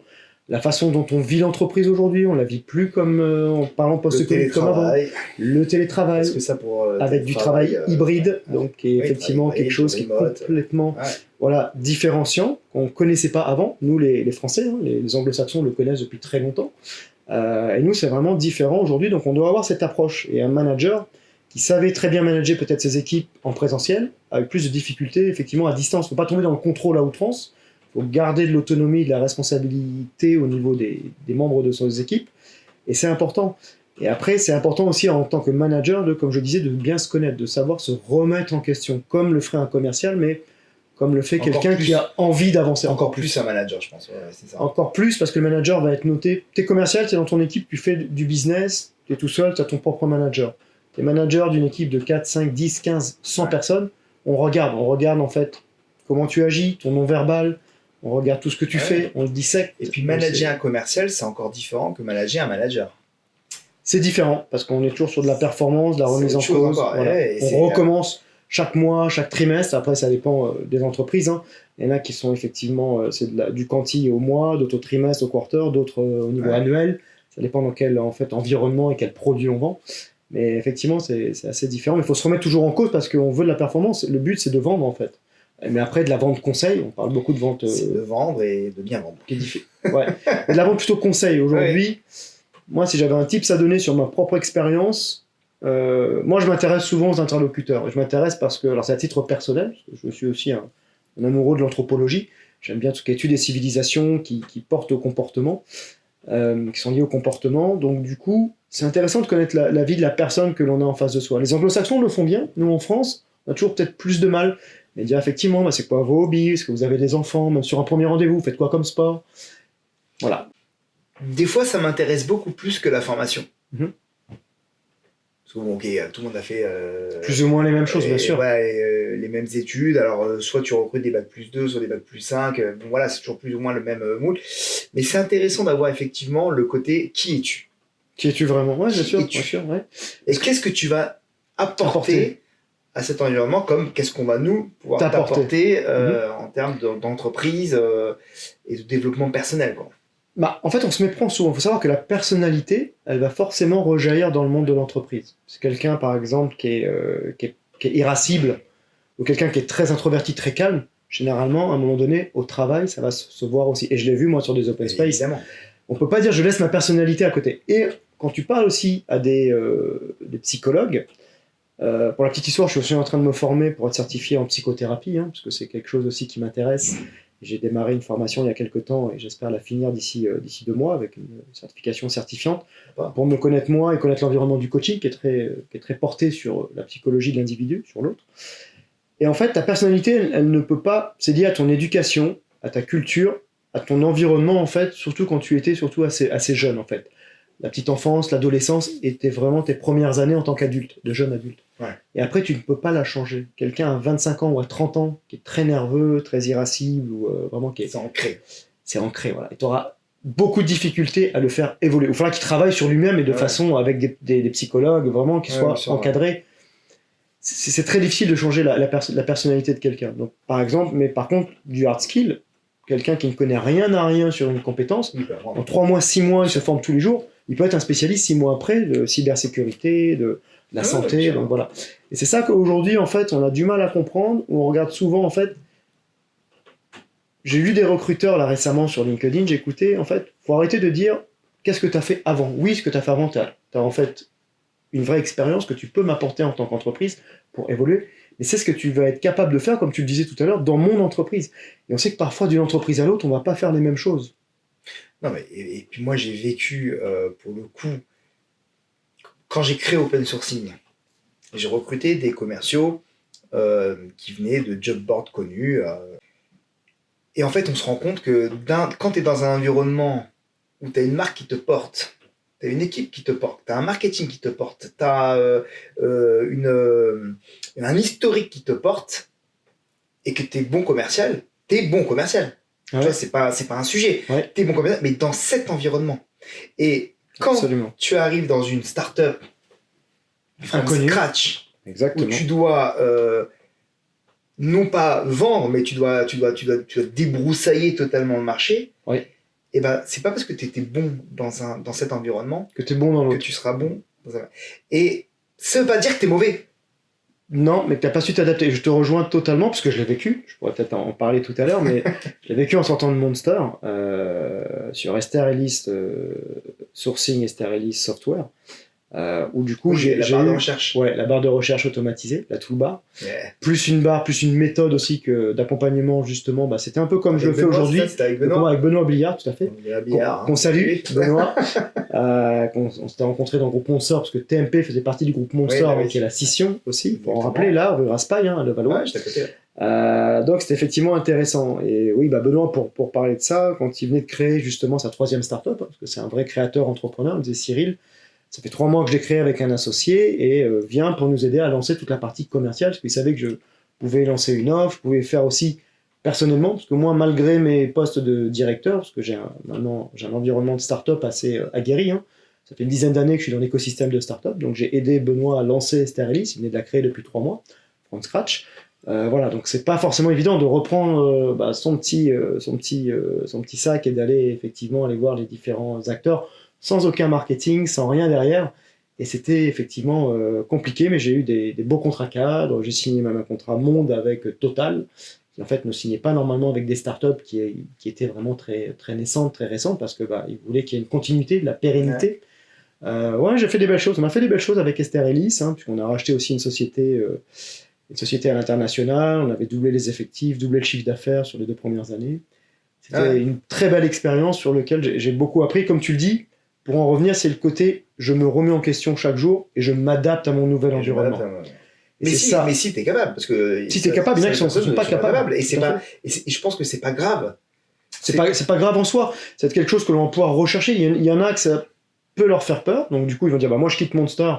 la façon dont on vit l'entreprise aujourd'hui, on la vit plus comme en parlant post-Covid comme avant. Le télétravail, est-ce que ça avec du travail hybride, donc qui est effectivement quelque chose qui est complètement différenciant, qu'on ne connaissait pas avant. Nous, les Français, hein, les Anglo-Saxons le connaissent depuis très longtemps. Et nous, c'est vraiment différent aujourd'hui, donc on doit avoir cette approche. Et un manager qui savait très bien manager peut-être ses équipes en présentiel, avec plus de difficultés effectivement à distance. Il ne faut pas tomber dans le contrôle à outrance, il faut garder de l'autonomie, de la responsabilité au niveau des membres de ses équipes, et c'est important. Et après, c'est important aussi en tant que manager, comme je disais, de bien se connaître, de savoir se remettre en question, comme le ferait un commercial, mais comme le fait quelqu'un qui a envie d'avancer. Encore plus un manager, je pense. C'est ça. Encore plus, parce que le manager va être noté. T'es commercial, t'es dans ton équipe, tu fais du business, t'es tout seul, t'as ton propre manager. T'es manager d'une équipe de 4, 5, 10, 15, 100 personnes. On regarde en fait comment tu agis, ton non-verbal, on regarde tout ce que tu fais, on le dissèque. Et puis manager un commercial, c'est encore différent que manager un manager. C'est différent, parce qu'on est toujours sur de la performance, de la remise en cause. On recommence chaque mois, chaque trimestre. Après, ça dépend des entreprises. Hein. Il y en a qui sont effectivement, c'est du quanti au mois, d'autres au trimestre, au quarter, d'autres au niveau annuel. Ça dépend dans quel environnement et quel produit on vend. Mais effectivement, c'est assez différent. Mais il faut se remettre toujours en cause parce qu'on veut de la performance. Le but, c'est de vendre, en fait. Mais après, de la vente conseil, on parle beaucoup de vente... c'est de vendre et de bien vendre. Ouais. Et de la vente plutôt conseil. Aujourd'hui, moi, si j'avais un tips à donner sur ma propre expérience, moi, je m'intéresse souvent aux interlocuteurs. Je m'intéresse parce que, alors c'est à titre personnel, parce que je suis aussi un amoureux de l'anthropologie. J'aime bien tout ce qui est études des civilisations qui portent au comportement, qui sont liées au comportement. Donc, du coup, c'est intéressant de connaître la vie de la personne que l'on a en face de soi. Les anglo-saxons le font bien. Nous, en France, on a toujours peut-être plus de mal. Mais dire effectivement, c'est quoi vos hobbies? Est-ce que vous avez des enfants? Même sur un premier rendez-vous, faites quoi comme sport? Voilà. Des fois, ça m'intéresse beaucoup plus que la formation. Mm-hmm. Parce que, bon, tout le monde a fait... plus ou moins les mêmes choses, bien sûr. Les mêmes études. Alors, soit tu recrutes des bacs plus 2, soit des bacs plus 5. Bon, voilà, c'est toujours plus ou moins le même moule. Mais c'est intéressant d'avoir effectivement le côté « qui es-tu » Qui es-tu vraiment? Ouais, bien sûr. Ouais. Et qu'est-ce que tu vas apporter à cet environnement, comme qu'est-ce qu'on va nous pouvoir t'apporter en termes d'entreprise et de développement personnel, quoi. En fait, on se méprend souvent. Il faut savoir que la personnalité, elle va forcément rejaillir dans le monde de l'entreprise. C'est quelqu'un, par exemple, qui est irascible, ou quelqu'un qui est très introverti, très calme. Généralement, à un moment donné, au travail, ça va se voir aussi. Et je l'ai vu, moi, sur des open space. Évidemment. On ne peut pas dire je laisse ma personnalité à côté. Et quand tu parles aussi à des psychologues, pour la petite histoire, je suis aussi en train de me former pour être certifié en psychothérapie, parce que c'est quelque chose aussi qui m'intéresse. J'ai démarré une formation il y a quelques temps et j'espère la finir d'ici 2 mois avec une certification certifiante pour me connaître moi et connaître l'environnement du coaching qui est très porté sur la psychologie de l'individu, sur l'autre. Et en fait, ta personnalité, elle ne peut pas, c'est lié à ton éducation, à ta culture, à ton environnement, en fait, surtout quand tu étais surtout assez jeune, en fait. La petite enfance, l'adolescence étaient vraiment tes premières années en tant qu'adulte, de jeune adulte. Ouais. Et après, tu ne peux pas la changer. Quelqu'un à 25 ans ou à 30 ans qui est très nerveux, très irascible, ou vraiment qui est... C'est ancré. C'est ancré, voilà. Et tu auras beaucoup de difficultés à le faire évoluer. Il faudra qu'il travaille sur lui-même et de façon avec des psychologues, vraiment, qui soient encadrés. C'est très difficile de changer la personnalité de quelqu'un. Donc, par exemple, mais par contre, du hard skill, quelqu'un qui ne connaît rien à rien sur une compétence, en 3 mois, 6 mois, il se forme tous les jours, il peut être un spécialiste 6 mois après de cybersécurité, de la santé, donc voilà. Et c'est ça qu'aujourd'hui, en fait, on a du mal à comprendre, où on regarde souvent, en fait, j'ai lu des recruteurs là récemment sur LinkedIn, j'ai écouté, en fait, faut arrêter de dire qu'est-ce que tu as fait avant. Oui, ce que tu as fait avant, tu as en fait une vraie expérience que tu peux m'apporter en tant qu'entreprise pour évoluer, mais c'est ce que tu vas être capable de faire, comme tu le disais tout à l'heure, dans mon entreprise. Et on sait que parfois, d'une entreprise à l'autre, on ne va pas faire les mêmes choses. Non, mais, et puis moi, j'ai vécu, pour le coup, quand j'ai créé Open Sourcing, j'ai recruté des commerciaux qui venaient de job boards connus. Et en fait, on se rend compte que quand tu es dans un environnement où tu as une marque qui te porte, tu as une équipe qui te porte, tu as un marketing qui te porte, tu as un historique qui te porte, et que tu es bon commercial, tu es bon commercial. Tu vois, c'est pas un sujet. Tu es bon commercial, mais dans cet environnement. Et quand tu arrives dans une start-up from scratch, où tu dois non pas vendre, mais tu dois débroussailler totalement le marché, et ben c'est pas parce que tu étais bon dans cet environnement que tu es bon dans l'autre, que tu seras bon dans un... Et ça veut pas dire que tu es mauvais. Non, mais que tu n'as pas su t'adapter. Je te rejoins totalement, parce que je l'ai vécu, je pourrais peut-être en parler tout à l'heure, mais je l'ai vécu en sortant de Monster, sur Esther Ellis Sourcing, Esther Ellis Software, où du coup j'ai la barre de recherche. Ouais, la barre de recherche automatisée, la toolbar, plus une barre, plus une méthode aussi d'accompagnement, justement. Bah, c'était un peu comme avec je le fais aujourd'hui. C'était avec Benoît. Avec Benoît Bliard, tout à fait. Qu'on salue, Benoît. On s'était rencontrés dans le groupe Monster, parce que TMP faisait partie du groupe Monster, qui est la scission aussi, pour en rappeler, là, rue Raspail, à Levallois. J'étais à côté. Donc c'était effectivement intéressant. Et oui, Benoît, pour parler de ça, quand il venait de créer justement sa 3e startup, parce que c'est un vrai créateur entrepreneur, il me disait Cyril, ça fait 3 mois que je l'ai créé avec un associé, et vient pour nous aider à lancer toute la partie commerciale, parce qu'il savait que je pouvais lancer une offre, je pouvais faire aussi personnellement, parce que moi, malgré mes postes de directeur, parce que j'ai un environnement de start-up assez aguerri, ça fait une dizaine d'années que je suis dans l'écosystème de start-up, donc j'ai aidé Benoît à lancer Esther Ellis, il venait de la créer depuis 3 mois, from scratch. Voilà, donc c'est pas forcément évident de reprendre son petit sac et d'aller effectivement aller voir les différents acteurs sans aucun marketing, sans rien derrière. Et c'était effectivement compliqué, mais j'ai eu des beaux contrats cadres. J'ai signé même un contrat monde avec Total, qui en fait ne signait pas normalement avec des startups qui étaient vraiment très, très naissantes, très récentes, parce que ils voulaient qu'il y ait une continuité, de la pérennité. J'ai fait des belles choses. On a fait des belles choses avec Esther Ellis, puisqu'on a racheté aussi une société à l'international. On avait doublé les effectifs, doublé le chiffre d'affaires sur les 2 premières années. C'était une très belle expérience sur laquelle j'ai beaucoup appris. Comme tu le dis, pour en revenir, c'est le côté je me remets en question chaque jour et je m'adapte à mon nouvel environnement. Mais si t'es capable, parce que si t'es capable, il y en a qui ne sont pas capables. Et je pense que c'est pas grave. C'est pas grave en soi. C'est quelque chose que l'on va pouvoir rechercher. Il y en a que ça peut leur faire peur. Donc du coup, ils vont dire moi je quitte Monster,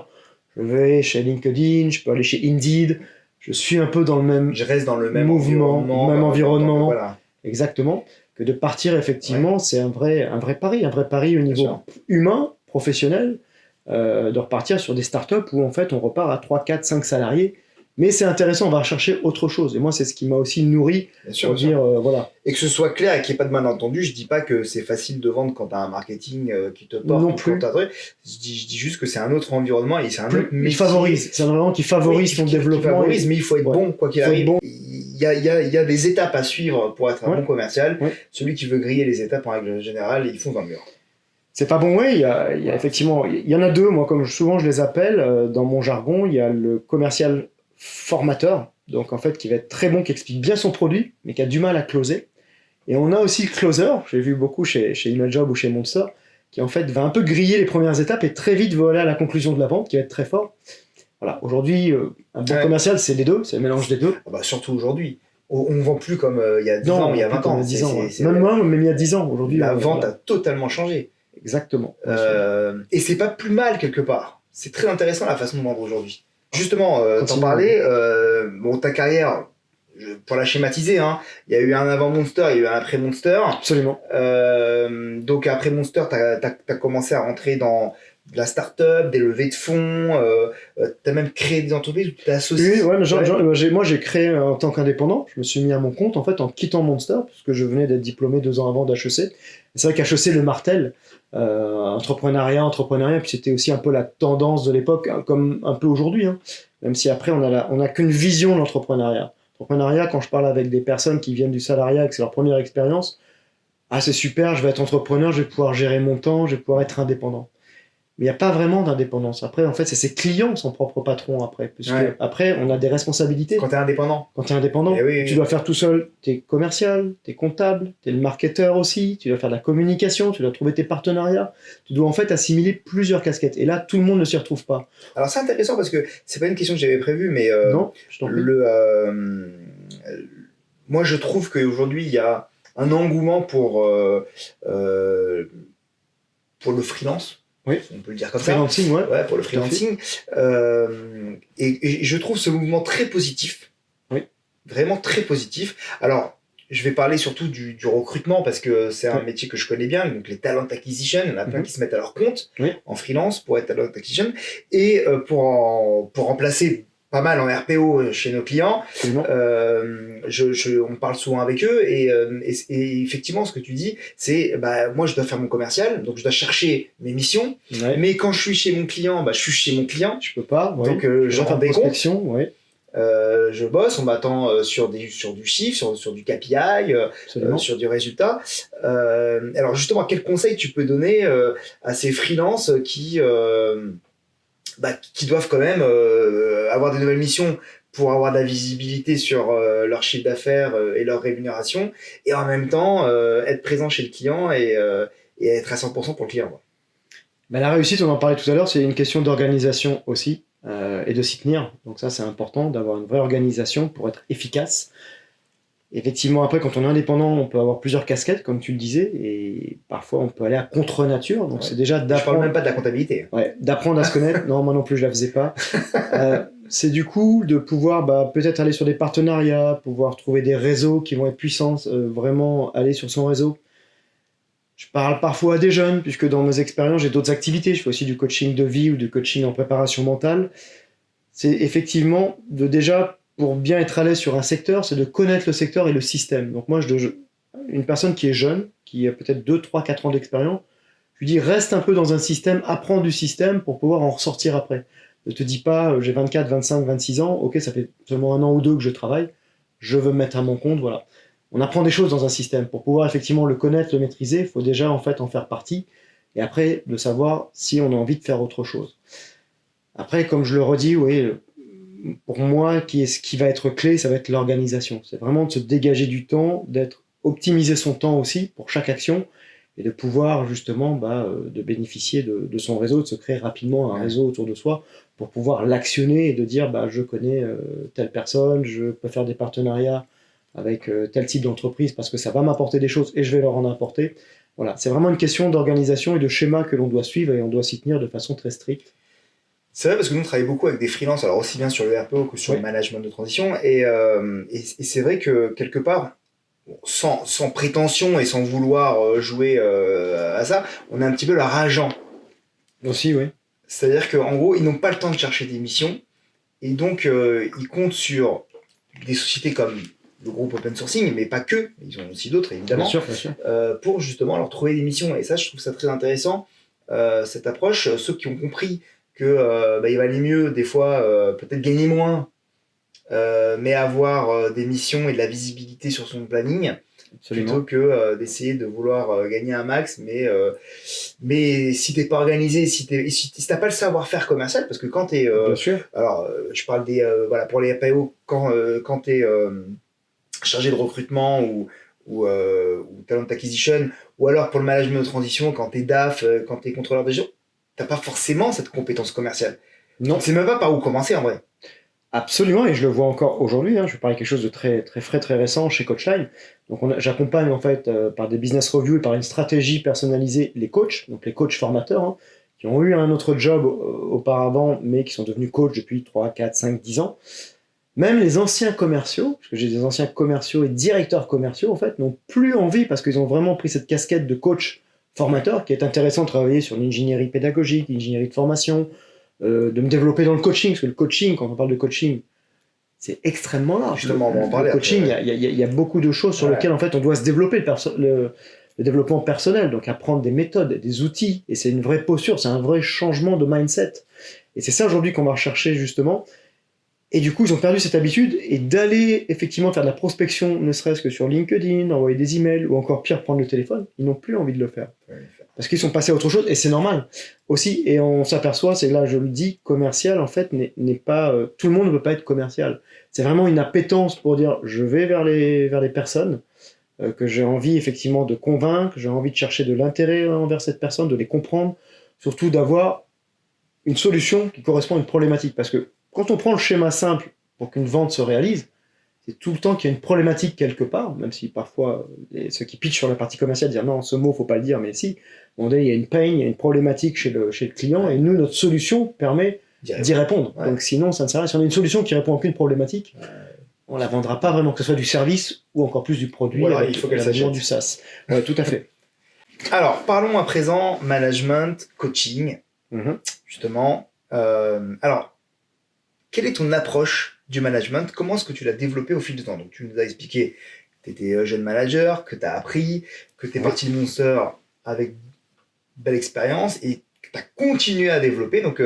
je vais chez LinkedIn, je peux aller chez Indeed. Je suis un peu dans le même. Je reste dans le même mouvement, même environnement. Voilà. Exactement. Que de partir effectivement, c'est un vrai pari au niveau humain, professionnel, de repartir sur des startups où en fait on repart à 3, 4, 5 salariés. Mais c'est intéressant, on va rechercher autre chose. Et moi, c'est ce qui m'a aussi nourri pour dire voilà. Et que ce soit clair et qu'il n'y ait pas de malentendu, je dis pas que c'est facile de vendre quand tu as un marketing qui te porte. Non plus. Je dis juste que c'est un autre environnement et c'est un autre métier. Il favorise. C'est un environnement qui favorise ton développement. Mais il faut être bon, quoi qu'il arrive. Il y a des étapes à suivre pour être un bon commercial. Celui qui veut griller les étapes en règle générale, il fonce dans le mur. C'est pas bon, il y a effectivement, il y en a 2, moi, comme souvent je les appelle, dans mon jargon, il y a le commercial formateur, donc en fait qui va être très bon, qui explique bien son produit, mais qui a du mal à closer. Et on a aussi le closer, j'ai vu beaucoup chez ImageJob ou chez Monster, qui en fait va un peu griller les premières étapes et très vite va aller à la conclusion de la vente, qui va être très fort. Voilà, aujourd'hui, un bon commercial, c'est les deux, c'est le mélange des deux. Surtout aujourd'hui. On vend plus comme il y a 10 Non, ans, il y a plus 20 comme ans. il y a 10 ans. C'est- Même moi, même il y a 10 ans. Aujourd'hui, la vente voilà. a totalement changé. Exactement. Et c'est pas plus mal quelque part. C'est très intéressant la façon de vendre aujourd'hui. Justement, t'en Continue. parlais, bon, ta carrière, pour la schématiser, hein, il y a eu un avant Monster, il y a eu un après Monster. Absolument. Donc après Monster, t'as commencé à rentrer dans de la start-up, des levées de fonds, t'as même créé des entreprises où tu t'es associé. Oui, ouais, mais Ouais. moi j'ai créé en tant qu'indépendant, je me suis mis à mon compte en fait en quittant Monster, parce que je venais d'être diplômé 2 ans avant d'HEC. C'est vrai qu'HEC le martèle, entrepreneuriat, puis c'était aussi un peu la tendance de l'époque, hein, comme un peu aujourd'hui, hein. Même si après on a qu'une vision de l'entrepreneuriat. L'entrepreneuriat, quand je parle avec des personnes qui viennent du salariat et que c'est leur première expérience, ah c'est super, je vais être entrepreneur, je vais pouvoir gérer mon temps, je vais pouvoir être indépendant. Mais il n'y a pas vraiment d'indépendance. Après, en fait, c'est ses clients, son propre patron, après. Puisque Ouais. après, on a des responsabilités. Quand t'es indépendant. Quand tu es indépendant, Eh oui, tu oui. dois faire tout seul. Tu es commercial, tu es comptable, tu es le marketeur aussi, tu dois faire de la communication, tu dois trouver tes partenariats. Tu dois en fait assimiler plusieurs casquettes. Et là, tout le monde ne s'y retrouve pas. Alors c'est intéressant parce que c'est pas une question que j'avais prévue, mais Non, je t'en prie. moi je trouve qu'aujourd'hui il y a un engouement pour le freelance, Oui. on peut le dire comme ça. Freelancing, ouais. Ouais, pour le freelancing. Et je trouve ce mouvement très positif. Oui. Vraiment très positif. Alors, je vais parler surtout du recrutement parce que c'est un Oui. métier que je connais bien. Donc, les talent acquisition, il y en a plein Mhm. qui se mettent à leur compte Oui. en freelance pour être talent acquisition. Et pour remplacer pas mal en RPO chez nos clients, Absolument. on parle souvent avec eux et effectivement ce que tu dis c'est bah moi je dois faire mon commercial donc je dois chercher mes missions Ouais. mais quand je suis chez mon client bah je suis chez mon client Je peux pas. Ouais. donc Je je dois rends faire des comptes prospection, ouais. je bosse on m'attend sur du chiffre sur du KPI Absolument. sur du résultat alors justement quel conseil tu peux donner à ces freelances qui doivent quand même avoir des nouvelles missions pour avoir de la visibilité sur leur chiffre d'affaires et leur rémunération, et en même temps être présent chez le client et être à 100% pour le client. Ouais. Ben, la réussite, on en parlait tout à l'heure, c'est une question d'organisation aussi et de s'y tenir. Donc ça, c'est important d'avoir une vraie organisation pour être efficace. Effectivement, après, quand on est indépendant, on peut avoir plusieurs casquettes, comme tu le disais, et parfois on peut aller à contre-nature. Donc Ouais. c'est déjà Je parle d'apprendre. même pas de la comptabilité. Ouais, d'apprendre à se connaître. Non, moi non plus, je la faisais pas. C'est du coup de pouvoir peut-être aller sur des partenariats, pouvoir trouver des réseaux qui vont être puissants, vraiment aller sur son réseau. Je parle parfois à des jeunes, puisque dans mes expériences, j'ai d'autres activités. Je fais aussi du coaching de vie ou du coaching en préparation mentale. C'est effectivement de déjà, pour bien être à l'aise sur un secteur, c'est de connaître le secteur et le système. Donc moi, une personne qui est jeune, qui a peut-être 2, 3, 4 ans d'expérience, je lui dis reste un peu dans un système, apprends du système pour pouvoir en ressortir après. Ne te dis pas j'ai 24, 25, 26 ans, ok, ça fait seulement 1 an ou 2 que je travaille, je veux me mettre à mon compte, voilà. On apprend des choses dans un système. Pour pouvoir effectivement le connaître, le maîtriser, il faut déjà en fait en faire partie et après de savoir si on a envie de faire autre chose. Après, comme je le redis, oui, pour moi, ce qui va être clé, ça va être l'organisation. C'est vraiment de se dégager du temps, optimiser son temps aussi pour chaque action et de pouvoir justement de bénéficier de son réseau, de se créer rapidement un réseau autour de soi pour pouvoir l'actionner et de dire je connais telle personne, je peux faire des partenariats avec tel type d'entreprise parce que ça va m'apporter des choses et je vais leur en apporter. Voilà, c'est vraiment une question d'organisation et de schéma que l'on doit suivre et on doit s'y tenir de façon très stricte. C'est vrai parce que nous on travaille beaucoup avec des freelances, alors aussi bien sur le RPO que sur le management de transition, et c'est vrai que quelque part, sans prétention et sans vouloir jouer à ça, on est un petit peu leur agent. Aussi, oui. C'est-à-dire qu'en gros, ils n'ont pas le temps de chercher des missions, et donc ils comptent sur des sociétés comme le groupe Open Sourcing, mais pas que, ils ont aussi d'autres évidemment, bien sûr. pour justement leur trouver des missions. Et ça, je trouve ça très intéressant, cette approche. Ceux qui ont compris que il valait mieux des fois peut-être gagner moins, mais avoir des missions et de la visibilité sur son planning, plutôt que d'essayer de vouloir gagner un max, mais si t'es pas organisé, si t'as pas le savoir-faire commercial, parce que quand t'es alors je parle pour les APO, quand t'es chargé de recrutement ou talent acquisition, ou alors pour le management de transition, quand t'es DAF, quand t'es contrôleur de gestion, t'as pas forcément cette compétence commerciale. Non. Tu sais même pas par où commencer en vrai. Absolument, et je le vois encore aujourd'hui. Je vais parler de quelque chose de très, très frais, très récent chez Coachline. Donc, j'accompagne en fait par des business reviews et par une stratégie personnalisée les coachs, donc les coachs formateurs, qui ont eu un autre job auparavant, mais qui sont devenus coachs depuis 3, 4, 5, 10 ans. Même les anciens commerciaux, parce que j'ai des anciens commerciaux et directeurs commerciaux, en fait, n'ont plus envie, parce qu'ils ont vraiment pris cette casquette de coach formateur, qui est intéressant de travailler sur l'ingénierie pédagogique, l'ingénierie de formation, de me développer dans le coaching, parce que le coaching, quand on parle de coaching, c'est extrêmement large. Justement, on va en parler. Le coaching, il y a beaucoup de choses sur lesquelles en fait, on doit se développer, le développement personnel, donc apprendre des méthodes, des outils, et c'est une vraie posture, c'est un vrai changement de mindset. Et c'est ça aujourd'hui qu'on va rechercher justement. Et du coup, ils ont perdu cette habitude, et d'aller effectivement faire de la prospection, ne serait-ce que sur LinkedIn, envoyer des emails, ou encore pire, prendre le téléphone, ils n'ont plus envie de le faire. Parce qu'ils sont passés à autre chose, et c'est normal aussi. Et on s'aperçoit, c'est là, je le dis, commercial, en fait, n'est pas... tout le monde ne peut pas être commercial. C'est vraiment une appétence pour dire, je vais vers les personnes, que j'ai envie effectivement de convaincre, j'ai envie de chercher de l'intérêt envers cette personne, de les comprendre, surtout d'avoir une solution qui correspond à une problématique. Parce que quand on prend le schéma simple pour qu'une vente se réalise, c'est tout le temps qu'il y a une problématique quelque part, même si parfois ceux qui pitchent sur la partie commerciale disent non, ce mot faut pas le dire, mais si, il y a une pain, il y a une problématique chez le client, et nous, notre solution permet d'y répondre. Ouais. Donc sinon, ça ne sert à rien. Si on a une solution qui répond à aucune problématique, on ne la vendra pas vraiment, que ce soit du service ou encore plus du produit, voilà, il faut qu'elle s'achète. Du SaaS. Ouais, tout à fait. Alors, parlons à présent management, coaching, justement. Alors, quelle est ton approche du management? Comment est-ce que tu l'as développé au fil du temps? Donc, tu nous as expliqué que tu étais jeune manager, que tu as appris, que tu es parti de Monster avec belle expérience et que tu as continué à développer. Donc,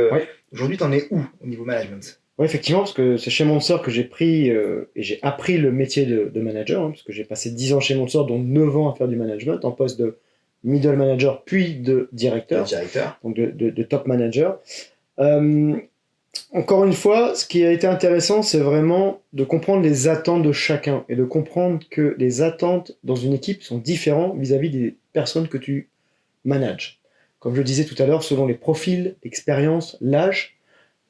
aujourd'hui, tu en es où au niveau management? Oui, effectivement, parce que c'est chez Monster que j'ai pris et j'ai appris le métier de manager, parce que j'ai passé 10 ans chez Monster, dont 9 ans à faire du management, en poste de middle manager, puis de directeur, donc de top manager. Encore une fois, ce qui a été intéressant, c'est vraiment de comprendre les attentes de chacun et de comprendre que les attentes dans une équipe sont différentes vis-à-vis des personnes que tu manages. Comme je le disais tout à l'heure, selon les profils, l'expérience, l'âge,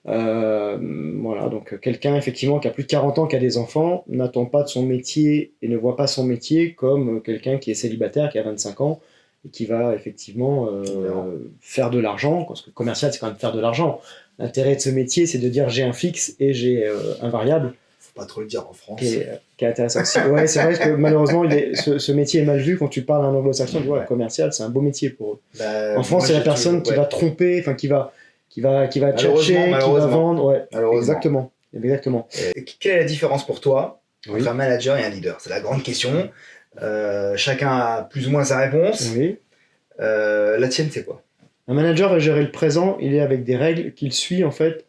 voilà, donc quelqu'un effectivement qui a plus de 40 ans, qui a des enfants, n'attend pas de son métier et ne voit pas son métier comme quelqu'un qui est célibataire, qui a 25 ans et qui va effectivement faire de l'argent, parce que le commercial c'est quand même faire de l'argent. L'intérêt de ce métier, c'est de dire j'ai un fixe et j'ai un variable. Faut pas trop le dire en France. Qui est intéressant. Ouais, c'est vrai que malheureusement, ce métier est mal vu quand tu parles à un anglo-saxon. Tu vois, le commercial, c'est un beau métier pour eux. En France, c'est la personne qui va tromper, enfin qui va chercher, qui va vendre. Ouais, exactement. Quelle est la différence pour toi entre un manager et un leader? C'est la grande question. Chacun a plus ou moins sa réponse. Oui. La tienne, c'est quoi? Un manager va gérer le présent, il est avec des règles qu'il suit en fait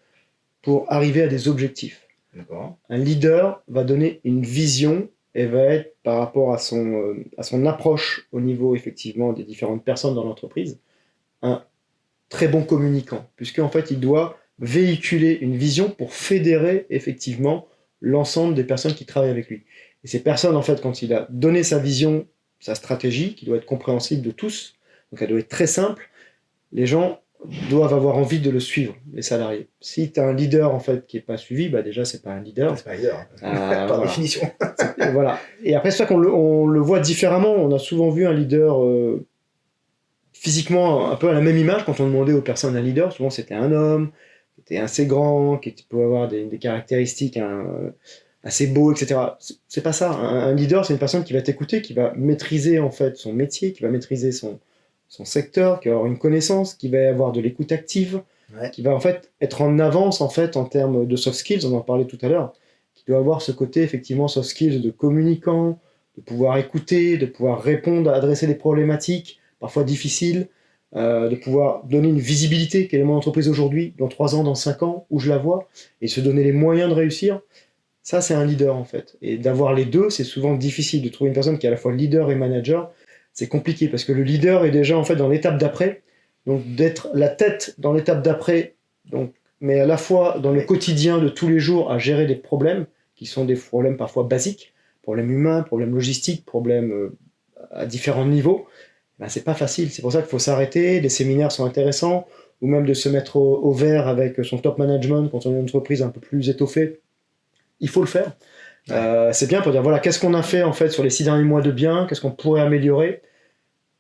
pour arriver à des objectifs. D'accord. Un leader va donner une vision et va être par rapport à son approche au niveau effectivement des différentes personnes dans l'entreprise, un très bon communicant, puisque en fait il doit véhiculer une vision pour fédérer effectivement l'ensemble des personnes qui travaillent avec lui. Et ces personnes en fait, quand il a donné sa vision, sa stratégie, qui doit être compréhensible de tous, donc elle doit être très simple, les gens doivent avoir envie de le suivre, les salariés. Si tu as un leader en fait qui n'est pas suivi, bah déjà c'est pas un leader. C'est pas un leader, par définition. Voilà. Et après c'est ça qu'on le voit différemment. On a souvent vu un leader physiquement un peu à la même image quand on demandait aux personnes un leader. Souvent c'était un homme qui était assez grand, qui pouvait avoir des caractéristiques assez beaux, etc. C'est pas ça. Un leader, c'est une personne qui va t'écouter, qui va maîtriser en fait son métier, qui va maîtriser son secteur, qui va avoir une connaissance, qui va avoir de l'écoute active, qui va en fait être en avance en fait en termes de soft skills, on en parlait tout à l'heure, qui doit avoir ce côté effectivement soft skills de communicant, de pouvoir écouter, de pouvoir répondre, adresser des problématiques parfois difficiles, de pouvoir donner une visibilité, quelle est mon entreprise aujourd'hui, dans 3 ans, dans 5 ans, où je la vois, et se donner les moyens de réussir. Ça, c'est un leader en fait. Et d'avoir les deux, c'est souvent difficile de trouver une personne qui est à la fois leader et manager. C'est compliqué parce que le leader est déjà en fait dans l'étape d'après, donc d'être la tête dans l'étape d'après, donc, mais à la fois dans le quotidien de tous les jours à gérer des problèmes qui sont des problèmes parfois basiques, problèmes humains, problèmes logistiques, problèmes à différents niveaux. Ben, c'est pas facile, c'est pour ça qu'il faut s'arrêter, les séminaires sont intéressants, ou même de se mettre au vert avec son top management quand on a une entreprise un peu plus étoffée, il faut le faire. Ouais. C'est bien pour dire, voilà, qu'est-ce qu'on a fait en fait sur les 6 derniers mois de bien, qu'est-ce qu'on pourrait améliorer,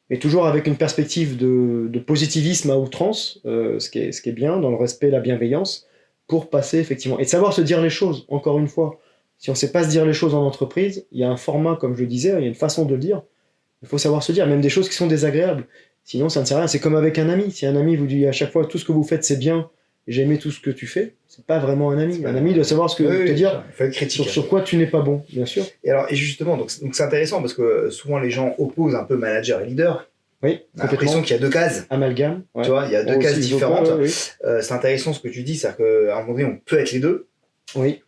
mais toujours avec une perspective de positivisme à outrance, ce qui est bien, dans le respect et la bienveillance, pour passer effectivement. Et de savoir se dire les choses, encore une fois. Si on ne sait pas se dire les choses en entreprise, il y a un format, comme je le disais, il y a une façon de le dire. Il faut savoir se dire, même des choses qui sont désagréables. Sinon, ça ne sert à rien. C'est comme avec un ami. Si un ami vous dit à chaque fois, tout ce que vous faites, c'est bien, j'ai aimé tout ce que tu fais, c'est pas vraiment un ami. Un ami doit savoir ce que Oui, te oui, dire il faut être critique. sur quoi tu n'es pas bon, bien sûr. Et justement, donc c'est intéressant parce que souvent les gens opposent un peu manager et leader. Oui, On a l'impression qu'il y a deux cases. Amalgame. Ouais. Tu vois, il y a deux cases différentes. Oui. C'est intéressant ce que tu dis, c'est-à-dire qu'à un moment donné, on peut être les deux. Oui.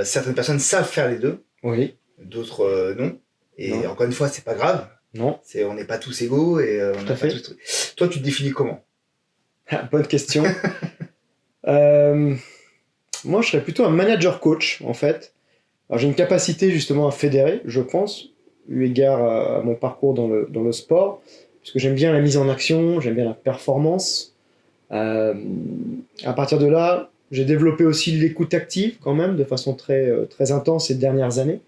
Certaines personnes savent faire les deux, Oui. d'autres non. Et Non. encore une fois, c'est pas grave. Non. On n'est pas tous égaux et on n'a pas tous. Toi, tu te définis comment? Bonne question. Moi, je serais plutôt un manager coach, en fait. Alors, j'ai une capacité justement à fédérer, je pense, eu égard à mon parcours dans le sport, puisque j'aime bien la mise en action, j'aime bien la performance. À partir de là, j'ai développé aussi l'écoute active, quand même, de façon très, très intense ces dernières années.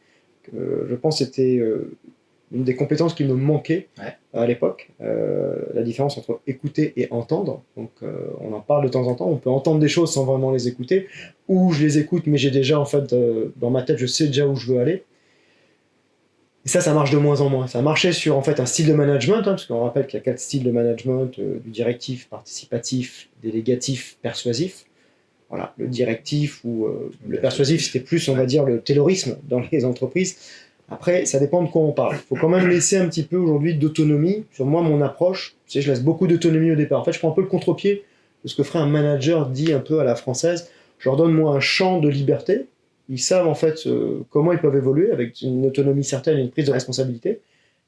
Je pense que c'était une des compétences qui me manquait à l'époque, la différence entre écouter et entendre. Donc on en parle de temps en temps, on peut entendre des choses sans vraiment les écouter, ou je les écoute mais j'ai déjà en fait dans ma tête, je sais déjà où je veux aller. Et ça marche de moins en moins. Ça marchait sur en fait un style de management, parce qu'on rappelle qu'il y a 4 styles de management, du directif, participatif, délégatif, persuasif. Voilà, le directif ou le persuasif, c'était plus, on va dire, le taylorisme dans les entreprises. Après, ça dépend de quoi on parle. Il faut quand même laisser un petit peu aujourd'hui d'autonomie. Sur moi, mon approche, je laisse beaucoup d'autonomie au départ. En fait, je prends un peu le contre-pied de ce que ferait un manager dit un peu à la française. Je leur donne, moi, un champ de liberté. Ils savent, en fait, comment ils peuvent évoluer avec une autonomie certaine et une prise de responsabilité.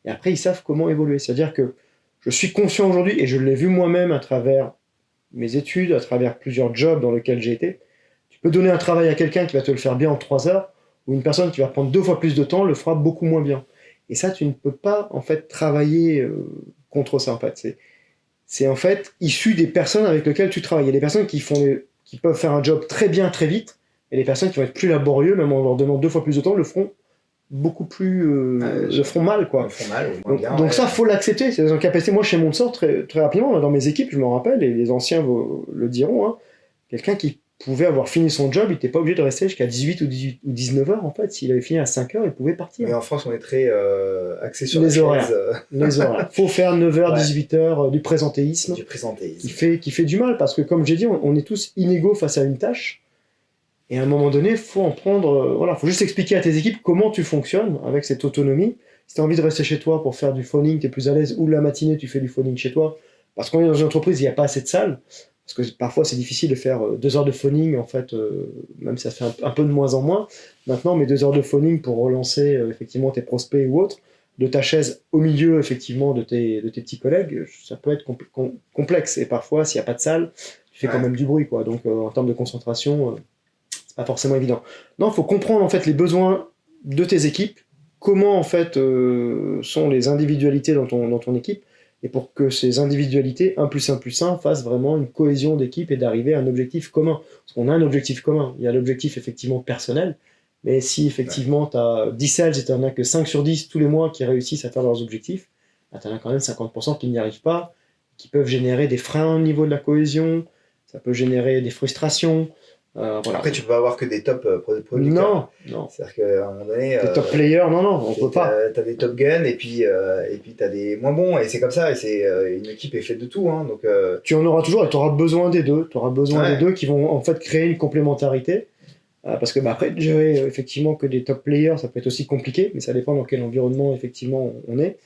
Et après, ils savent comment évoluer. C'est-à-dire que je suis conscient aujourd'hui, et je l'ai vu moi-même à travers mes études, à travers plusieurs jobs dans lesquels j'ai été. Tu peux donner un travail à quelqu'un qui va te le faire bien en 3 heures, ou une personne qui va prendre 2 fois plus de temps le fera beaucoup moins bien. Et ça, tu ne peux pas en fait travailler contre ça. En fait, c'est en fait issu des personnes avec lesquelles tu travailles. Il y a des personnes qui peuvent faire un job très bien très vite, et les personnes qui vont être plus laborieux, même en leur donnant 2 fois plus de temps, le feront beaucoup plus le feront mal, quoi. Le feront mal, ou moins bien, donc ça, faut l'accepter. C'est une capacité. Moi, chez Montsort, très, très rapidement, dans mes équipes, je me rappelle, et les anciens le diront, hein, quelqu'un qui pouvait avoir fini son job, il n'était pas obligé de rester jusqu'à 18 ou 19 heures, en fait. S'il avait fini à 5 heures, il pouvait partir. Mais en France, on est très axé sur les horaires. Les horaires. Faut faire 9h, 18h, du présentéisme. Du présentéisme. Qui fait du mal, parce que, comme j'ai dit, on est tous inégaux face à une tâche. Et à un moment donné, il faut en prendre. Voilà, faut juste expliquer à tes équipes comment tu fonctionnes avec cette autonomie. Si tu as envie de rester chez toi pour faire du phoning, tu es plus à l'aise, ou la matinée, tu fais du phoning chez toi. Parce qu'on est dans une entreprise, il n'y a pas assez de salles. Parce que parfois, c'est difficile de faire 2 heures de phoning, en fait, même si ça fait un peu de moins en moins. Maintenant, mais 2 heures de phoning pour relancer effectivement tes prospects ou autres, de ta chaise au milieu, effectivement, de tes petits collègues, ça peut être complexe. Et parfois, s'il n'y a pas de salle, tu fais quand même du bruit, quoi. Donc, en termes de concentration. Pas forcément évident. Non, il faut comprendre en fait les besoins de tes équipes, comment en fait sont les individualités dans ton équipe, et pour que ces individualités 1 + 1 + 1 fassent vraiment une cohésion d'équipe et d'arriver à un objectif commun. Parce qu'on a un objectif commun. Il y a l'objectif effectivement personnel, mais si effectivement tu as 10 sales et tu n'en as que 5 sur 10 tous les mois qui réussissent à faire leurs objectifs, bah, tu en as quand même 50% qui n'y arrivent pas, qui peuvent générer des freins au niveau de la cohésion, ça peut générer des frustrations. Voilà. Après, tu peux pas avoir que des top producteurs. Non. C'est-à-dire qu'à un moment donné. Des top players, non, on peut pas. T'as des top guns et puis t'as des moins bons, et c'est comme ça. Et c'est une équipe est faite de tout, hein, donc. Tu en auras toujours, et tu auras besoin des deux. Tu auras besoin des deux qui vont en fait créer une complémentarité. Parce que après, gérer effectivement que des top players, ça peut être aussi compliqué, mais ça dépend dans quel environnement effectivement on est.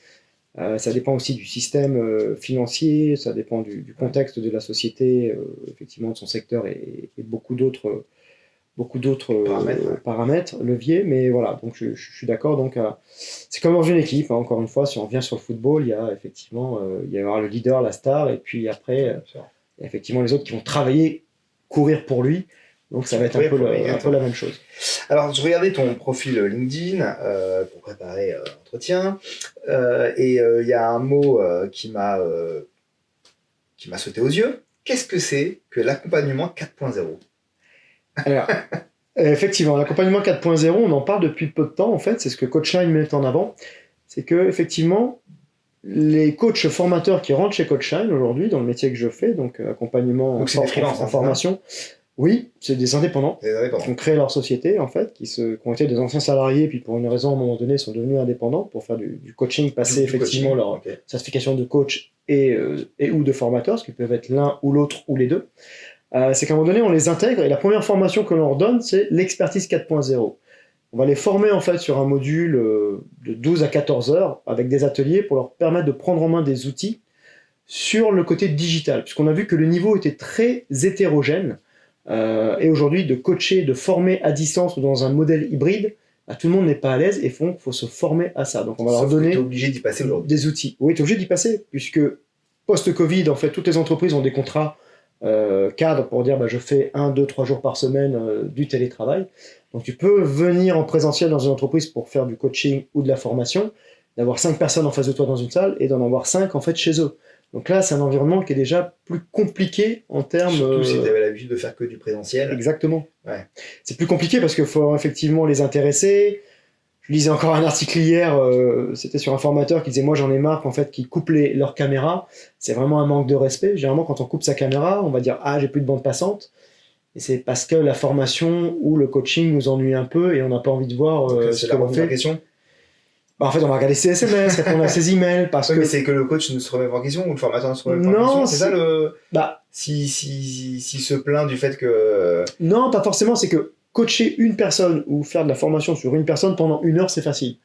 Ça dépend aussi du système financier, ça dépend du contexte de la société, effectivement de son secteur et beaucoup d'autres paramètres, leviers, mais voilà, donc je suis d'accord. Donc c'est comme dans une équipe, hein, encore une fois, si on revient sur le football, il y a effectivement il y aura le leader, la star, et puis après il y a effectivement les autres qui vont travailler, courir pour lui. Donc ça va être un peu la même chose. Alors, je regardais ton profil LinkedIn pour préparer l'entretien, et il y a un mot qui m'a sauté aux yeux. Qu'est-ce que c'est que l'accompagnement 4.0 ? Alors, Effectivement, l'accompagnement 4.0, on en parle depuis peu de temps, en fait, c'est ce que Coachline met en avant. C'est que, effectivement, les coachs formateurs qui rentrent chez Coachline aujourd'hui, dans le métier que je fais, donc accompagnement Donc c'est des freelances, en formation, oui, c'est des indépendants C'est indépendant. qui ont créé leur société, en fait, qui ont été des anciens salariés, puis pour une raison, à un moment donné, sont devenus indépendants pour faire du coaching, passer Du effectivement coaching, leur ok. certification de coach et ou de formateur, ce qui peuvent être l'un ou l'autre ou les deux. C'est qu'à un moment donné, on les intègre, et la première formation que l'on leur donne, c'est l'expertise 4.0. On va les former en fait sur un module de 12 à 14 heures avec des ateliers pour leur permettre de prendre en main des outils sur le côté digital, puisqu'on a vu que le niveau était très hétérogène. Et aujourd'hui, de coacher, de former à distance ou dans un modèle hybride, bah, tout le monde n'est pas à l'aise et faut se former à ça. Donc on va leur donner T'es obligé d'y passer aujourd'hui. des outils. Oui, tu es obligé d'y passer, puisque post-Covid, en fait, toutes les entreprises ont des contrats cadres pour dire bah, je fais 1, 2, 3 jours par semaine du télétravail. Donc tu peux venir en présentiel dans une entreprise pour faire du coaching ou de la formation, d'avoir 5 personnes en face de toi dans une salle et d'en avoir 5 en fait chez eux. Donc là, c'est un environnement qui est déjà plus compliqué en termes... Surtout si tu avais l'habitude de faire que du présentiel. Exactement. Ouais. C'est plus compliqué parce qu'il faut effectivement les intéresser. Je lisais encore un article hier, c'était sur un formateur qui disait moi j'en ai marre en fait qu'ils coupent leur caméra. C'est vraiment un manque de respect. Généralement quand on coupe sa caméra, on va dire ah j'ai plus de bande passante. Et c'est parce que la formation ou le coaching nous ennuie un peu et on n'a pas envie de voir ce que l'on fait. Question. Bah, en fait on va regarder ses SMS, répondre à ses emails parce Ouais, que mais c'est que le coach ne se remet pas en question ou le formateur ne se remet pas en Non, question. C'est ça le. bah Si se plaint du fait que. non, pas forcément, c'est que coacher une personne ou faire de la formation sur une personne pendant 1 heure, c'est facile.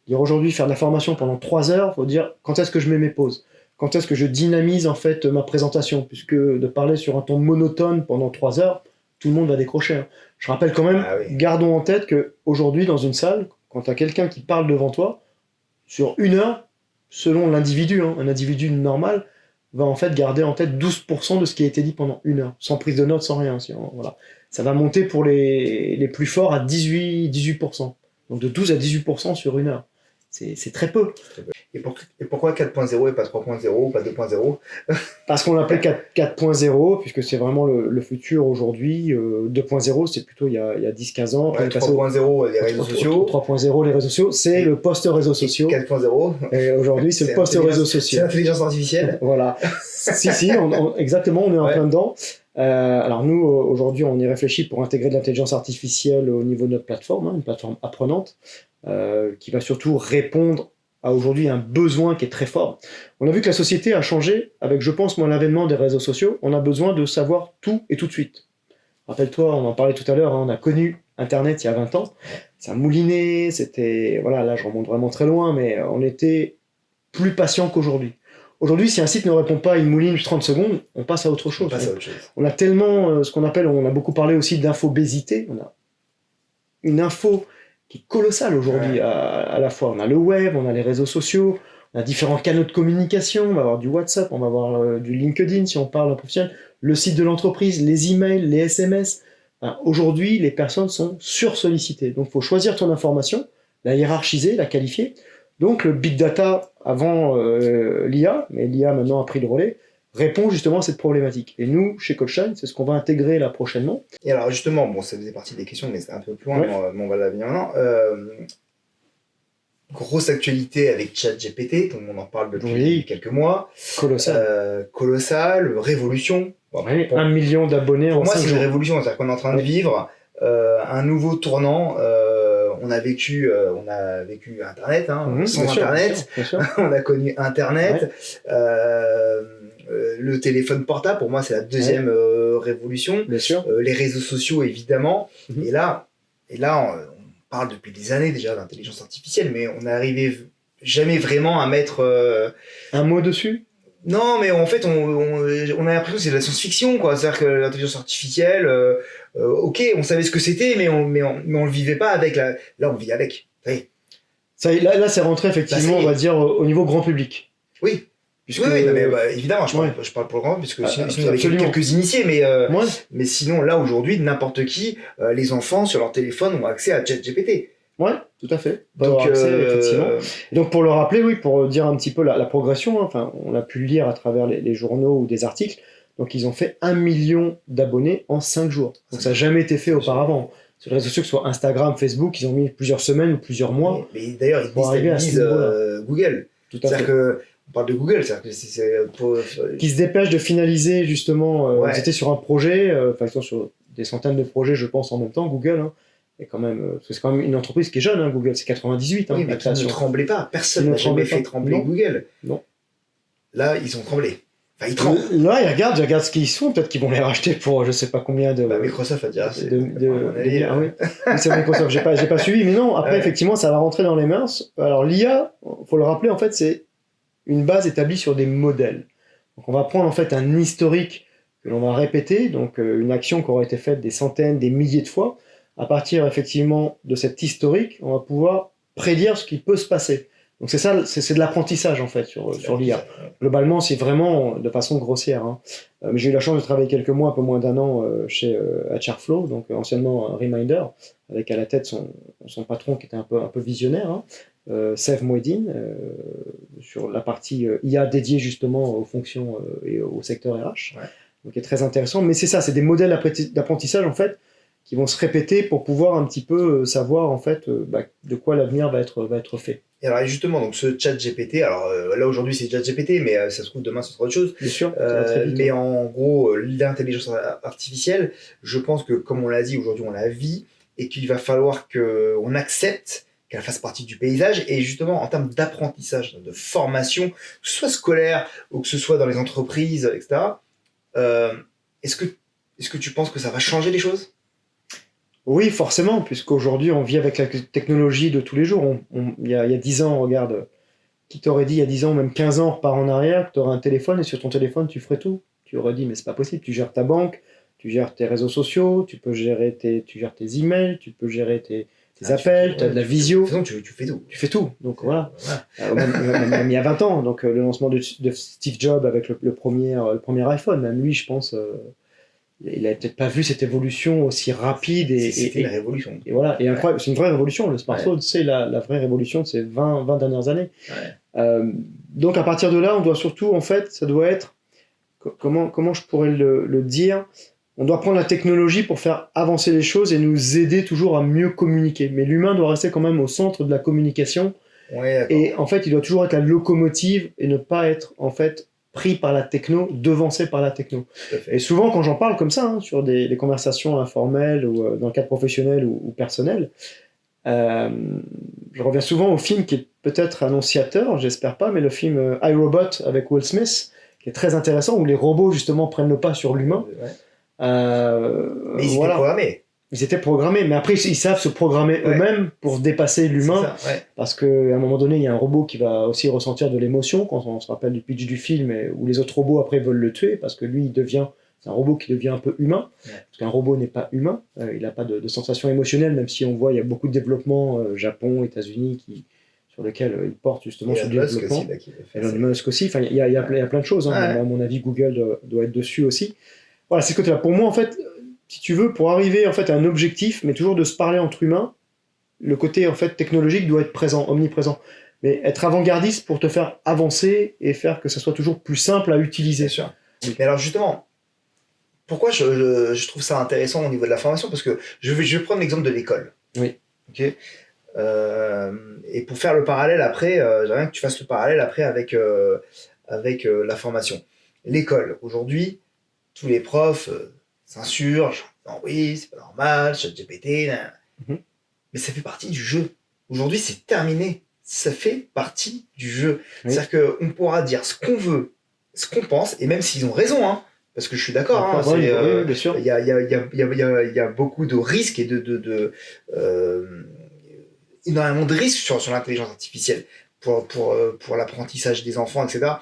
Dire aujourd'hui, faire de la formation pendant 3 heures, faut dire quand est-ce que je mets mes pauses, quand est-ce que je dynamise en fait ma présentation, puisque de parler sur un ton monotone pendant 3 heures, tout le monde va décrocher. Hein. Je rappelle quand même, Ah oui. gardons en tête que aujourd'hui dans une salle, quand tu as quelqu'un qui parle devant toi, sur 1 heure, selon l'individu, hein, un individu normal va en fait garder en tête 12% de ce qui a été dit pendant 1 heure, sans prise de notes, sans rien. Voilà. Ça va monter pour les plus forts à 18%. Donc de 12 à 18% sur 1 heure. C'est très peu. Et pourquoi 4.0 et pas 3.0 ou pas 2.0? Parce qu'on l'appelle 4.0, puisque c'est vraiment le futur aujourd'hui. 2.0, c'est plutôt il y a 10-15 ans. Ouais, 3.0 les réseaux sociaux. 3.0 les réseaux sociaux, c'est le post-réseaux sociaux. 4.0. Et aujourd'hui, c'est le post-réseaux sociaux. C'est l'intelligence artificielle. Voilà. si, exactement, on est en plein dedans. Alors nous, aujourd'hui, on y réfléchit pour intégrer de l'intelligence artificielle au niveau de notre plateforme, hein, une plateforme apprenante, qui va surtout répondre à aujourd'hui un besoin qui est très fort. On a vu que la société a changé avec, je pense, moi, l'avènement des réseaux sociaux. On a besoin de savoir tout et tout de suite. Rappelle-toi, on en parlait tout à l'heure, hein, on a connu Internet il y a 20 ans. Ça moulinait, c'était... Voilà, là, je remonte vraiment très loin, mais on était plus patient qu'aujourd'hui. Aujourd'hui, si un site ne répond pas, il mouline 30 secondes, on passe à autre chose. On a tellement, ce qu'on appelle, on a beaucoup parlé aussi d'infobésité. On a une info qui est colossale aujourd'hui. Ouais. À la fois, on a le web, on a les réseaux sociaux, on a différents canaux de communication, on va avoir du WhatsApp, on va avoir du LinkedIn si on parle en professionnel, le site de l'entreprise, les emails, les SMS. Enfin, aujourd'hui, les personnes sont sursollicitées. Donc, il faut choisir ton information, la hiérarchiser, la qualifier. Donc, le big data avant l'IA, mais l'IA maintenant a pris le relais, répond justement à cette problématique. Et nous, chez Coachline, c'est ce qu'on va intégrer là prochainement. Et alors justement, bon, ça faisait partie des questions, mais c'est un peu plus loin, mais on va la venir maintenant. Grosse actualité avec ChatGPT, on en parle depuis quelques mois. Colossal, révolution. Bon, 1 million d'abonnés en 5 jours. Pour moi, c'est une révolution, c'est-à-dire qu'on est en train de vivre un nouveau tournant. On a vécu Internet, hein, sans Internet. Bien sûr. On a connu Internet. Le téléphone portable, pour moi, c'est la deuxième révolution. Bien sûr. Les réseaux sociaux, évidemment. Et là, on parle depuis des années déjà d'intelligence artificielle, mais on n'arrivait jamais vraiment à mettre... un mot dessus. Non, mais en fait, on a l'impression que c'est de la science-fiction, quoi. C'est-à-dire que l'intelligence artificielle, ok, on savait ce que c'était, mais on le vivait pas avec. Là, on vit avec. Là, c'est rentré effectivement, on va dire, au niveau grand public. Oui. Puisque, oui, mais, évidemment, je parle pour le grand, puisque sinon il y avait quelques initiés, mais sinon, là, aujourd'hui, n'importe qui, les enfants, sur leur téléphone, ont accès à ChatGPT. Ouais, tout à fait. Donc, effectivement. Et donc, pour le rappeler, oui, pour dire un petit peu la progression, hein, enfin, on a pu le lire à travers les journaux ou des articles. Donc, ils ont fait 1 million d'abonnés en 5 jours. Donc, ça n'a jamais été fait auparavant. sur les réseaux sociaux, que ce soit Instagram, Facebook, ils ont mis plusieurs semaines ou plusieurs mois. Mais d'ailleurs, ils pour arriver à ce déstabilisent niveau-là. Google. Tout à C'est-à-dire fait. que on parle de Google, c'est-à-dire que Qui se dépêchent de finaliser justement. Ouais. Ils étaient sur un projet, enfin ils sont sur des centaines de projets, je pense, en même temps, Google. Hein, et quand même, parce que c'est quand même une entreprise qui est jeune, hein, Google, c'est 98, hein, oui, la mais qui ne création. tremblait pas. Personne Qui ne n'a jamais tremblait fait pas. trembler Non. Google. Non. Là, ils ont tremblé. Enfin, ils tremblent. Là, ils regardent ce qu'ils font, peut-être qu'ils vont les racheter pour je sais pas combien de. Bah, Microsoft a dit, ah, c'est de- à mon avis, ah oui, Oui, c'est Microsoft, j'ai pas suivi, mais non, après, Ouais. effectivement, ça va rentrer dans les mœurs. Alors, l'IA, faut le rappeler, en fait, c'est une base établie sur des modèles. Donc, on va prendre, en fait, un historique que l'on va répéter, donc une action qui aura été faite des centaines, des milliers de fois. À partir, effectivement, de cet historique, on va pouvoir prédire ce qui peut se passer. Donc, c'est ça, c'est de l'apprentissage, en fait, sur l'IA. Globalement, c'est vraiment de façon grossière. Hein. Mais j'ai eu la chance de travailler quelques mois, un peu moins d'un an, chez HRFlow, donc anciennement Reminder, avec à la tête son patron qui était un peu visionnaire, hein, Sev Mouedine, sur la partie IA dédiée justement aux fonctions et au secteur RH. Ouais. Donc, qui est très intéressant. Mais c'est ça, c'est des modèles d'apprentissage en fait qui vont se répéter pour pouvoir un petit peu savoir en fait de quoi l'avenir va être fait. Et alors justement, donc ce chat GPT, alors là aujourd'hui c'est chat GPT, mais ça se trouve demain ce sera autre chose. Bien sûr, ça va très vite, Mais hein. en gros, l'intelligence artificielle, je pense que comme on l'a dit, aujourd'hui on la vit et qu'il va falloir qu'on accepte qu'elle fasse partie du paysage et justement en termes d'apprentissage, de formation, que ce soit scolaire ou que ce soit dans les entreprises, etc. Euh, est-ce que tu penses que ça va changer les choses? Oui, forcément, puisqu'aujourd'hui on vit avec la technologie de tous les jours. Il y a 10 ans, regarde, qui t'aurait dit il y a 10 ans, même 15 ans, on repart en arrière, que tu aurais un téléphone et sur ton téléphone tu ferais tout. Tu aurais dit mais c'est pas possible, tu gères ta banque, tu gères tes réseaux sociaux, tu gères tes emails, tu peux gérer tes appels, tu as de la visio, Tu fais tout. tu fais tout. Donc voilà. Voilà. Même il y a 20 ans, donc le lancement de Steve Jobs avec le premier iPhone, même lui je pense, il avait peut-être pas vu cette évolution aussi rapide C'était une révolution. et voilà, et incroyable, c'est une vraie révolution. Le smartphone, c'est la vraie révolution de ces 20 dernières années. Ouais. Donc à partir de là, on doit surtout, en fait, ça doit être, comment je pourrais le dire, on doit prendre la technologie pour faire avancer les choses et nous aider toujours à mieux communiquer. Mais l'humain doit rester quand même au centre de la communication. Ouais, d'accord. Et en fait, il doit toujours être la locomotive et ne pas être, en fait, pris par la techno, devancé par la techno. Tout à fait. Et souvent, quand j'en parle comme ça, hein, sur des conversations informelles ou dans le cadre professionnel ou personnel, je reviens souvent au film qui est peut-être annonciateur, j'espère pas, mais le film iRobot avec Will Smith, qui est très intéressant, où les robots justement prennent le pas sur l'humain. Ouais. Mais ils étaient Voilà. programmés. Ils étaient programmés, mais après ils savent se programmer Ouais. eux-mêmes pour dépasser l'humain. C'est ça, ouais. Parce qu'à un moment donné, il y a un robot qui va aussi ressentir de l'émotion, quand on se rappelle du pitch du film, où les autres robots après veulent le tuer, parce que lui, c'est un robot qui devient un peu humain, Ouais. parce qu'un robot n'est pas humain, il n'a pas de sensation émotionnelle, même si on voit, il y a beaucoup de développement, Japon, États-Unis, sur lesquels ils portent justement sur Et le Elon Musk développement. aussi, là, qui a fait Elon ça. Musk aussi, enfin, il y a plein de choses, hein. Ouais. À mon avis, Google doit être dessus aussi. Voilà, c'est ce côté-là. Pour moi, en fait, si tu veux, pour arriver en fait, à un objectif, mais toujours de se parler entre humains, le côté en fait, technologique doit être présent, omniprésent. Mais être avant-gardiste pour te faire avancer et faire que ça soit toujours plus simple à utiliser. Bien sûr. Mais alors justement, pourquoi je trouve ça intéressant au niveau de la formation? Parce que je vais prendre l'exemple de l'école. Oui. Ok. Et pour faire le parallèle après, j'aimerais bien que tu fasses le parallèle après avec la formation. L'école, aujourd'hui, tous les profs s'insurgent. Non, oui, c'est pas normal, ChatGPT, nan. Mhm. Mais ça fait partie du jeu. Aujourd'hui, c'est terminé. Ça fait partie du jeu. Oui. C'est-à-dire qu'on pourra dire ce qu'on veut, ce qu'on pense, et même s'ils ont raison, hein, parce que je suis d'accord, hein, Oui, c'est, oui, bien sûr. il y a beaucoup de risques et énormément de risques sur l'intelligence artificielle pour l'apprentissage des enfants, etc.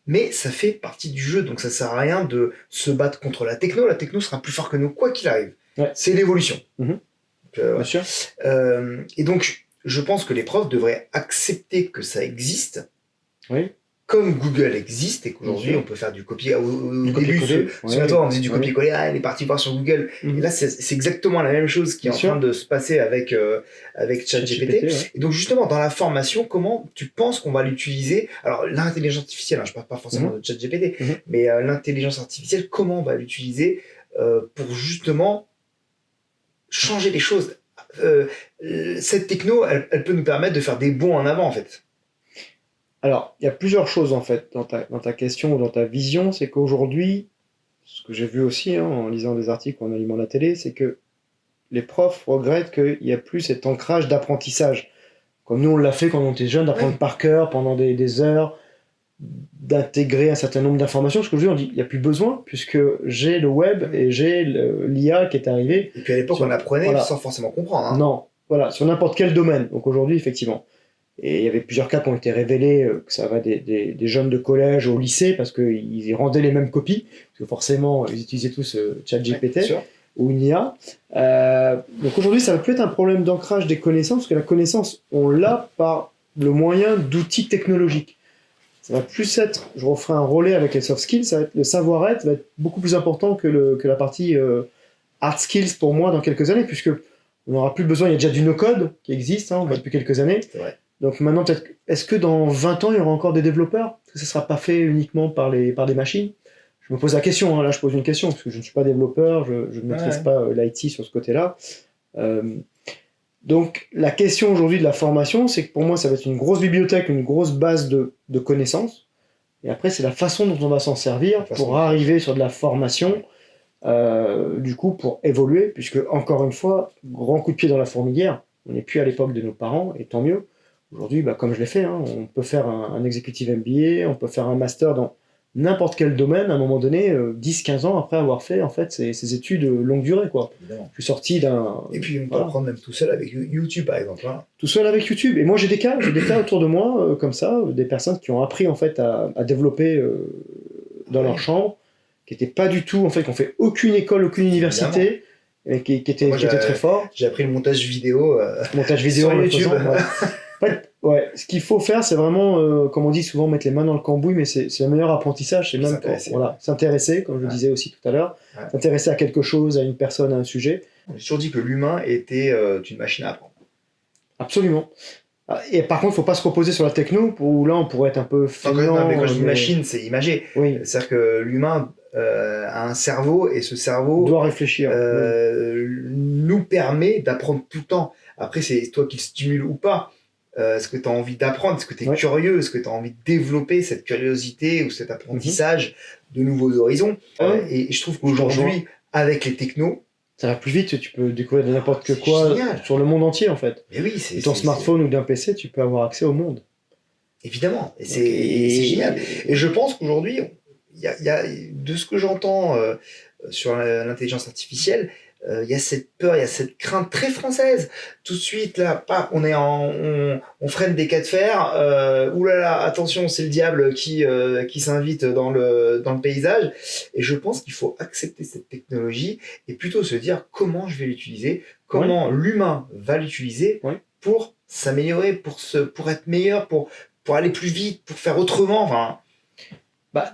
Mais ça fait partie du jeu, donc ça sert à rien de se battre contre la techno. La techno sera plus fort que nous, quoi qu'il arrive. Ouais. C'est l'évolution. Mhm. Donc, Bien ouais. sûr. Et donc, je pense que les profs devraient accepter que ça existe, Oui. comme Google existe, et qu'aujourd'hui, Bien sûr. on peut faire du copier. Au Du début, copier-coller. souviens-toi, on faisait du Ouais. copier-coller, ah, elle est partie voir sur Google. Mhm. Et là, c'est exactement la même chose qui est Bien en sûr. train de se passer avec ChatGPT. ChatGPT, ouais. Et donc, justement, dans la formation, comment tu penses qu'on va l'utiliser? Alors, l'intelligence artificielle, hein, je parle pas forcément de ChatGPT, Mhm. mais l'intelligence artificielle, comment on va l'utiliser pour justement changer les choses. Cette techno, elle peut nous permettre de faire des bons en avant, en fait. Alors, il y a plusieurs choses en fait dans ta question ou dans ta vision. C'est qu'aujourd'hui, ce que j'ai vu aussi en lisant des articles ou en allumant la télé, c'est que les profs regrettent qu'il n'y a plus cet ancrage d'apprentissage. Comme nous, on l'a fait quand on était jeune, d'apprendre par cœur pendant des heures, d'intégrer un certain nombre d'informations. Parce qu'aujourd'hui, on dit qu'il n'y a plus besoin, puisque j'ai le web et j'ai l'IA qui est arrivé. Et puis à l'époque, on apprenait sans forcément comprendre. Hein. Non, voilà, sur n'importe quel domaine. Donc aujourd'hui, effectivement. Et il y avait plusieurs cas qui ont été révélés, que ça va des jeunes de collège au lycée, parce qu'ils rendaient les mêmes copies, parce que forcément, ils utilisaient tous ChatGPT ou une IA. Donc aujourd'hui, ça va plus être un problème d'ancrage des connaissances, parce que la connaissance, on l'a par le moyen d'outils technologiques. Ça va plus être, je referai un relais avec les soft skills, ça va être, le savoir-être va être beaucoup plus important que la partie hard skills pour moi dans quelques années, puisque on n'aura plus besoin, il y a déjà du no-code qui existe, on voit depuis quelques années. C'est vrai. Donc maintenant, peut-être, est-ce que dans 20 ans, il y aura encore des développeurs? Est-ce que ça ne sera pas fait uniquement par des machines? Je me pose la question, là je pose une question, parce que je ne suis pas développeur, je ne maîtrise pas l'IT sur ce côté-là. Donc la question aujourd'hui de la formation, c'est que pour moi, ça va être une grosse bibliothèque, une grosse base de connaissances. Et après, c'est la façon dont on va s'en servir pour arriver sur de la formation, du coup, pour évoluer, puisque, encore une fois, grand coup de pied dans la fourmilière, on n'est plus à l'époque de nos parents, et tant mieux. Aujourd'hui, comme je l'ai fait, on peut faire un executive MBA, on peut faire un master dans n'importe quel domaine, à un moment donné, 10-15 ans après avoir fait en fait, ces études longue durée. Quoi. Évidemment. Je suis sorti d'un... Et puis on peut apprendre même tout seul avec YouTube, par exemple. Hein. Tout seul avec YouTube. Et moi, j'ai des cas autour de moi, comme ça, des personnes qui ont appris en fait, à développer dans leur chambre, qui n'étaient pas du tout, en fait, qui n'ont fait aucune école, aucune université, et qui étaient très forts. J'ai appris le montage vidéo, sur YouTube. En fait, ce qu'il faut faire, c'est vraiment, comme on dit souvent, mettre les mains dans le cambouis, mais c'est le meilleur apprentissage, c'est même s'intéresser, comme je le disais aussi tout à l'heure, s'intéresser à quelque chose, à une personne, à un sujet. J'ai toujours dit que l'humain était une machine à apprendre. Absolument. Et par contre, il ne faut pas se reposer sur la techno, où là, on pourrait être un peu fainéant. Mais quand je dis machine, c'est imagé. Oui. C'est-à-dire que l'humain a un cerveau, et ce cerveau doit réfléchir. nous permet d'apprendre tout le temps. Après, c'est toi qui le stimules ou pas. Est-ce que tu as envie d'apprendre? Est-ce que tu es curieux? Est-ce que tu as envie de développer cette curiosité ou cet apprentissage de nouveaux horizons? Et je trouve qu'aujourd'hui, avec les technos, ça va plus vite, tu peux découvrir n'importe quoi sur le monde entier en fait. Mais oui, et ton smartphone ou d'un PC, tu peux avoir accès au monde. Évidemment, et c'est génial. Et je pense qu'aujourd'hui, il y a, de ce que j'entends sur l'intelligence artificielle, il y a cette peur, il y a cette crainte très française. Tout de suite, là, on freine des cas de fer. Oulala, attention, c'est le diable qui s'invite dans le paysage. Et je pense qu'il faut accepter cette technologie et plutôt se dire comment je vais l'utiliser, comment l'humain va l'utiliser pour s'améliorer, pour être meilleur, pour aller plus vite, pour faire autrement. Enfin,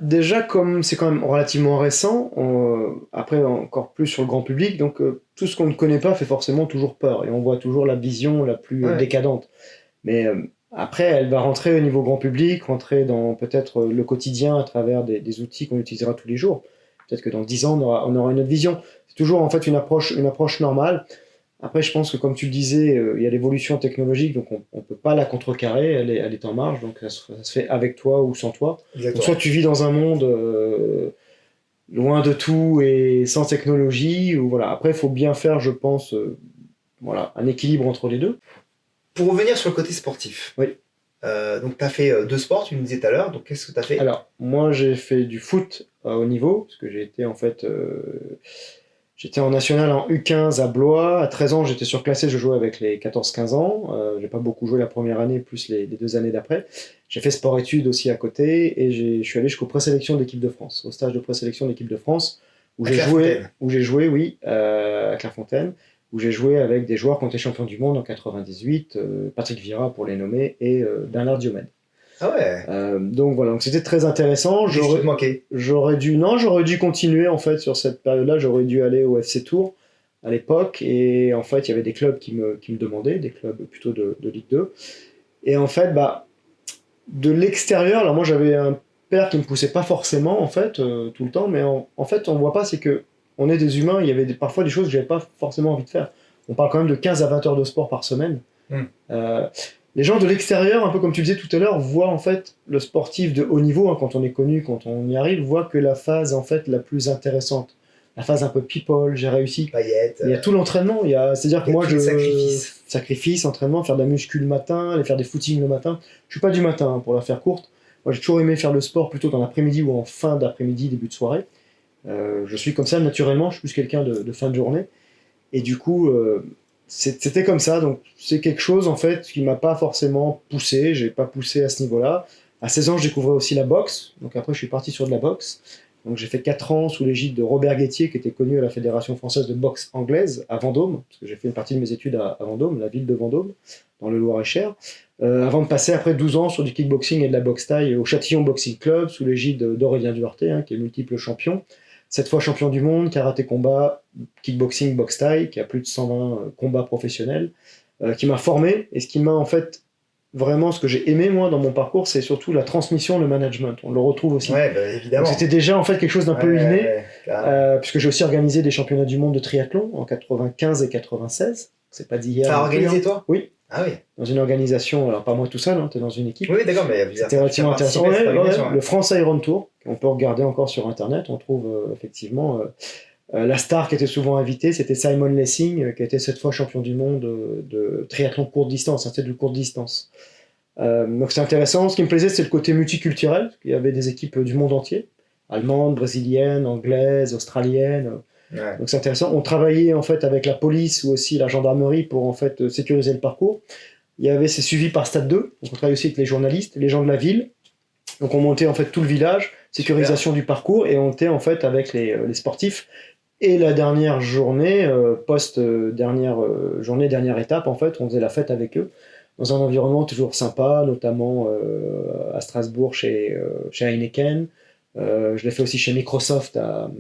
déjà, comme c'est quand même relativement récent, après encore plus sur le grand public, donc tout ce qu'on ne connaît pas fait forcément toujours peur, et on voit toujours la vision la plus décadente. Mais après, elle va rentrer au niveau grand public, rentrer dans peut-être le quotidien à travers des outils qu'on utilisera tous les jours. Peut-être que dans 10 ans, on aura une autre vision. C'est toujours en fait une approche normale. Après, je pense que comme tu le disais, il y a l'évolution technologique, donc on ne peut pas la contrecarrer, elle est en marge, donc ça se fait avec toi ou sans toi. Donc, soit tu vis dans un monde loin de tout et sans technologie, ou voilà. Après, il faut bien faire, je pense, un équilibre entre les deux. Pour revenir sur le côté sportif, donc tu as fait 2 sports, tu nous disais tout à l'heure, donc qu'est-ce que tu as fait? Alors, moi j'ai fait du foot à haut niveau, parce que j'ai été en fait... J'étais en national en U15 à Blois. À 13 ans, j'étais surclassé, je jouais avec les 14-15 ans. J'ai pas beaucoup joué la première année, plus les 2 années d'après. J'ai fait sport-études aussi à côté, et je suis allé jusqu'aux présélections de l'équipe de France, au stage de présélection de l'équipe de France, où j'ai joué, à Clairefontaine, où j'ai joué avec des joueurs qui ont été champions du monde en 98, Patrick Vieira pour les nommer, et Bernard Diomède. Ah ouais. Donc voilà, donc c'était très intéressant. J'aurais dû continuer en fait sur cette période-là. J'aurais dû aller au FC Tours à l'époque, et en fait il y avait des clubs qui me demandaient, des clubs plutôt de Ligue 2. Et en fait, de l'extérieur, alors moi j'avais un père qui me poussait pas forcément en fait tout le temps, mais en fait on voit pas, c'est que on est des humains. Il y avait parfois des choses que j'avais pas forcément envie de faire. on parle quand même de 15 à 20 heures de sport par semaine. Mm. Les gens de l'extérieur, un peu comme tu disais tout à l'heure, voient en fait le sportif de haut niveau, hein, quand on est connu, quand on y arrive, voit que la phase en fait la plus intéressante, la phase un peu people, j'ai réussi. Paillettes. Il y a tout l'entraînement, c'est-à-dire que moi tous les sacrifices. sacrifice, entraînement, faire de la muscu le matin, aller faire des footings le matin. Je suis pas du matin, hein, pour la faire courte. Moi j'ai toujours aimé faire le sport plutôt dans l'après-midi ou en fin d'après-midi, début de soirée. Je suis comme ça naturellement, je suis plus quelqu'un de fin de journée. Et du coup, c'était comme ça, donc c'est quelque chose en fait qui m'a pas forcément poussé, j'ai pas poussé à ce niveau-là. À 16 ans, je découvrais aussi la boxe, donc après je suis parti sur de la boxe. Donc j'ai fait 4 ans sous l'égide de Robert Guettier, qui était connu à la Fédération française de boxe anglaise, à Vendôme, parce que j'ai fait une partie de mes études à Vendôme, la ville de Vendôme, dans le Loir-et-Cher, avant de passer après 12 ans sur du kickboxing et de la boxe thaï au Châtillon Boxing Club, sous l'égide d'Aurélien Duarte, hein, qui est multiple champion, 7 fois champion du monde, karaté combat, kickboxing, boxe thaï, qui a plus de 120 combats professionnels, qui m'a formé, et ce qui m'a en fait vraiment, ce que j'ai aimé moi dans mon parcours, c'est surtout la transmission, le management. On le retrouve aussi. Ouais, bah, évidemment. Donc, c'était déjà en fait quelque chose d'un peu inné, carrément. puisque j'ai aussi organisé des championnats du monde de triathlon en 95 et 96. C'est pas d'hier. T'as organisé toi? Oui. Ah oui. Dans une organisation, alors pas moi tout seul, hein, t'es dans une équipe. Oui, d'accord, mais c'était relativement intéressant. Le France Iron Tour, qu'on peut regarder encore sur internet, on trouve effectivement la star qui était souvent invitée, c'était Simon Lessing, qui était 7 fois champion du monde de triathlon courte distance, c'était du courte distance. Donc c'est intéressant. Ce qui me plaisait, c'est le côté multiculturel. Il y avait des équipes du monde entier, allemandes, brésiliennes, anglaises, australiennes. Ouais. Donc c'est intéressant. On travaillait en fait avec la police ou aussi la gendarmerie pour en fait sécuriser le parcours. C'est suivi par Stade 2. Donc on travaille aussi avec les journalistes, les gens de la ville. Donc on montait en fait tout le village, sécurisation du parcours, et on était en fait avec les sportifs. Et la dernière journée, dernière étape, en fait, on faisait la fête avec eux dans un environnement toujours sympa, notamment à Strasbourg chez Heineken. Je l'ai fait aussi chez Microsoft à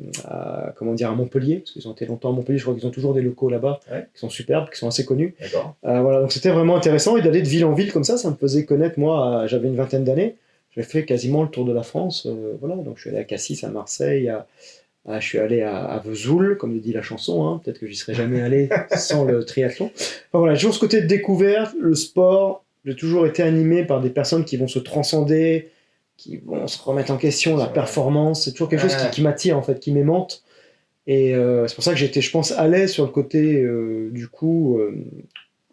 Montpellier, parce qu'ils ont été longtemps à Montpellier. Je crois qu'ils ont toujours des locaux là-bas, ouais, qui sont superbes, qui sont assez connus. D'accord. Voilà, donc c'était vraiment intéressant, et d'aller de ville en ville comme ça me faisait connaître. Moi, j'avais une vingtaine d'années, j'ai fait quasiment le tour de la France. Voilà, donc je suis allé à Cassis, à Marseille, je suis allé à Vesoul, comme le dit la chanson, hein. Peut-être que j'y serais jamais allé sans le triathlon. Enfin, voilà, toujours ce côté de découverte, le sport. J'ai toujours été animé par des personnes qui vont se transcender, qui vont se remettre en question, la performance. C'est toujours quelque chose qui m'attire, en fait, qui m'aimante. Et c'est pour ça que j'étais, je pense, à l'aise sur le côté,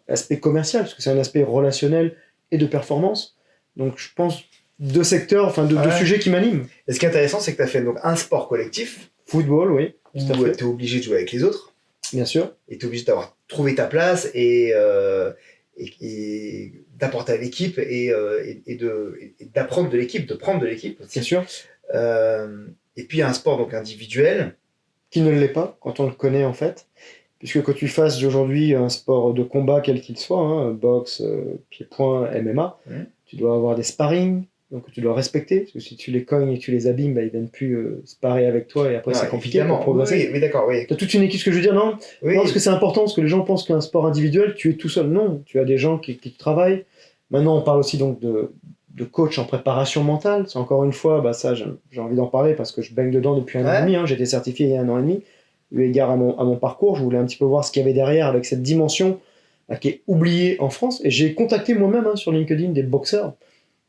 aspect commercial, parce que c'est un aspect relationnel et de performance. Donc je pense deux secteurs, enfin deux sujets qui m'animent. Et ce qui est intéressant, c'est que tu as fait donc un sport collectif. Football, oui. Où tu es obligé de jouer avec les autres. Bien sûr. Et tu es obligé d'avoir trouvé ta place et d'apporter à l'équipe et d'apprendre de l'équipe, de prendre de l'équipe aussi. Bien sûr. Et puis il y a un sport donc individuel. Qui ne l'est pas quand on le connaît en fait. Puisque quand tu fasses aujourd'hui un sport de combat quel qu'il soit, hein, boxe, pied-point, MMA, tu dois avoir des sparring, donc tu dois respecter, parce que si tu les cognes et que tu les abîmes, ils ne viennent plus sparer avec toi, et après c'est compliqué pour progresser. Oui, d'accord, oui. Tu as toute une équipe, ce que je veux dire, non, oui. Non, parce que c'est important, parce que les gens pensent qu'un sport individuel, tu es tout seul. Non, tu as des gens qui travaillent. Maintenant, on parle aussi donc de coach en préparation mentale. C'est encore une fois, ça j'ai envie d'en parler parce que je baigne dedans depuis un an et demi, hein. J'ai été certifié il y a 1 an et demi. Eu égard à mon parcours, je voulais un petit peu voir ce qu'il y avait derrière avec cette dimension qui est oubliée en France. Et j'ai contacté moi-même sur LinkedIn des boxeurs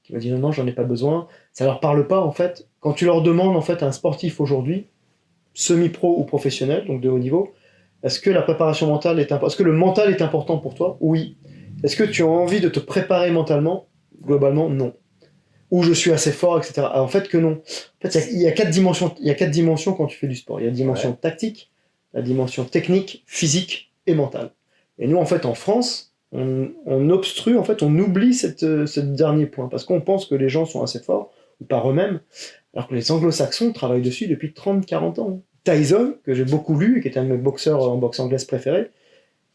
qui m'ont dit non, j'en ai pas besoin. Ça leur parle pas en fait. Quand tu leur demandes en fait à un sportif aujourd'hui, semi-pro ou professionnel, donc de haut niveau, est-ce que la préparation mentale est importante? Est-ce que le mental est important pour toi? Oui. Est-ce que tu as envie de te préparer mentalement? Globalement, non. Ou je suis assez fort, etc. En fait, que non. En fait, il y a 4 dimensions. Il y a 4 dimensions quand tu fais du sport. Il y a la dimension tactique, la dimension technique, physique et mentale. Et nous, en fait, en France, on obstrue, en fait, on oublie ce dernier point parce qu'on pense que les gens sont assez forts ou par eux-mêmes, alors que les anglo-saxons travaillent dessus depuis 30-40 ans. Tyson, que j'ai beaucoup lu et qui était un de mes boxeurs en boxe anglaise préférés,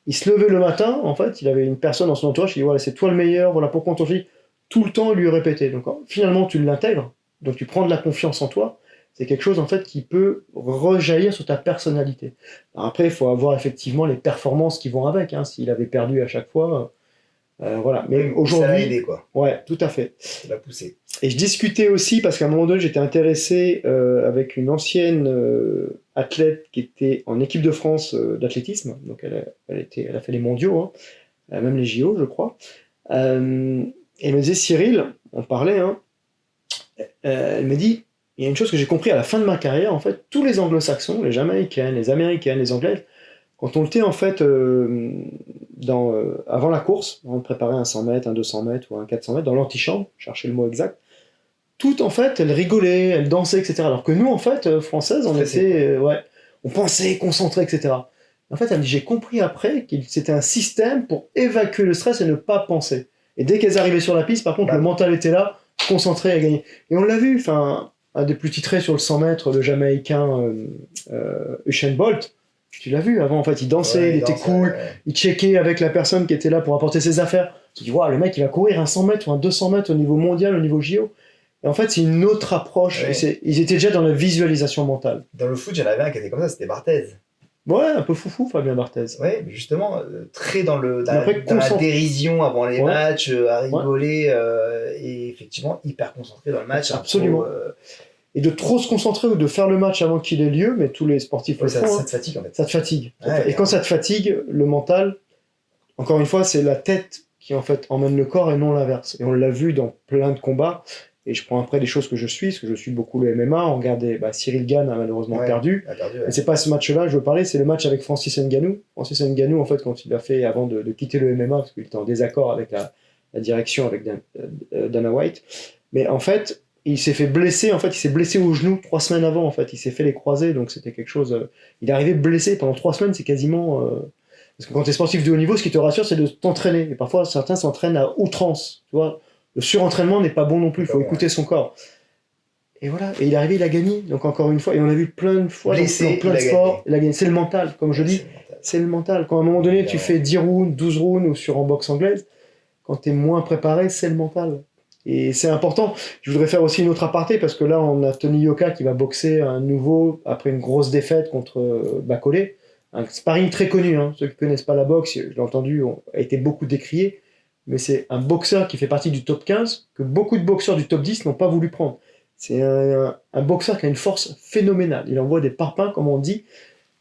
il se levait le matin, en fait, il avait une personne dans son entourage qui dit voilà, c'est toi le meilleur, voilà pourquoi on t'en dit. Tout le temps lui répéter. Donc finalement tu l'intègres, donc tu prends de la confiance en toi, c'est quelque chose en fait qui peut rejaillir sur ta personnalité. Alors après il faut avoir effectivement les performances qui vont avec, hein. S'il avait perdu à chaque fois, Voilà. Mais Ça l'a aujourd'hui, aidé, quoi. ouais, tout à fait. Ça l'a poussé. Et je discutais aussi parce qu'à un moment donné, j'étais intéressé avec une ancienne athlète qui était en équipe de France d'athlétisme. Donc elle a fait les mondiaux, hein, même les JO, je crois. Et elle me disait, Cyril, on parlait, hein, elle me dit, il y a une chose que j'ai compris à la fin de ma carrière, en fait, tous les anglo-saxons, les jamaïcaines, les américaines, les anglaises, quand on était en fait avant la course, avant de préparer un 100 mètres, un 200 mètres ou un 400 mètres, dans l'antichambre, chercher le mot exact, toutes en fait, elles rigolaient, elles dansaient, etc. Alors que nous, en fait, françaises, on Stressé, était, ouais, on pensait, concentré, etc. En fait, elle me dit, j'ai compris après que c'était un système pour évacuer le stress et ne pas penser. Et dès qu'elles arrivaient sur la piste, par contre, Bah. le mental était là, concentré à gagner. Et on l'a vu, enfin, un des plus titrés sur le 100 mètres, le Jamaïcain Usain Bolt. Tu l'as vu avant, en fait, il dansait, Ouais, il était danse, cool, il checkait avec la personne qui était là pour apporter ses affaires. Tu dis, waouh, le mec, il va courir un 100 mètres ou un 200 mètres au niveau mondial, au niveau JO. Et en fait, c'est une autre approche. Ouais. Et ils étaient déjà dans la visualisation mentale. Dans le foot, j'en avais un qui était comme ça, c'était Barthez. Ouais, un peu foufou, Fabien Barthez. Ouais, mais justement, très dans Après, la dérision avant les Ouais. matchs, à rigoler, et effectivement hyper concentré dans le match. Absolument. Et de trop se concentrer ou de faire le match avant qu'il ait lieu, mais tous les sportifs le font, ça te fatigue en fait. ça te fatigue. Ouais, Et quand ça te fatigue, le mental, encore une fois, c'est la tête qui en fait emmène le corps et non l'inverse. Et on l'a vu dans plein de combats. Et je prends après des choses que je suis, parce que je suis beaucoup le MMA. On regardait, Cyril Gane a malheureusement perdu. Mais c'est pas ce match-là que je veux parler, c'est le match avec Francis Ngannou. Francis Ngannou, en fait, quand il a fait, avant de quitter le MMA, parce qu'il était en désaccord avec la direction, avec Dana White. Mais en fait, il s'est fait blesser, en fait, il s'est blessé au genou 3 semaines avant, en fait. Il s'est fait les croisés, donc c'était quelque chose. Il est arrivé blessé pendant 3 semaines, c'est quasiment. Parce que quand tu es sportif de haut niveau, ce qui te rassure, c'est de t'entraîner. Et parfois, certains s'entraînent à outrance, tu vois. Le surentraînement n'est pas bon non plus, il faut écouter son corps. Et voilà, et il est arrivé, il a gagné. Donc encore une fois, et on a vu plein de fois blessé, dans plein de sports, il a gagné. C'est le mental, comme je dis, c'est le mental. Quand à un moment donné, tu fais 10 rounds, 12 rounds ou sur en boxe anglaise, quand tu es moins préparé, c'est le mental. Et c'est important. Je voudrais faire aussi une autre aparté, parce que là, on a Tony Yoka qui va boxer un nouveau, après une grosse défaite contre Bacolé. Un sparring très connu, hein. Ceux qui ne connaissent pas la boxe, je l'ai entendu, a été beaucoup décrié. Mais c'est un boxeur qui fait partie du top 15 que beaucoup de boxeurs du top 10 n'ont pas voulu prendre. C'est un boxeur qui a une force phénoménale. Il envoie des parpaings, comme on dit.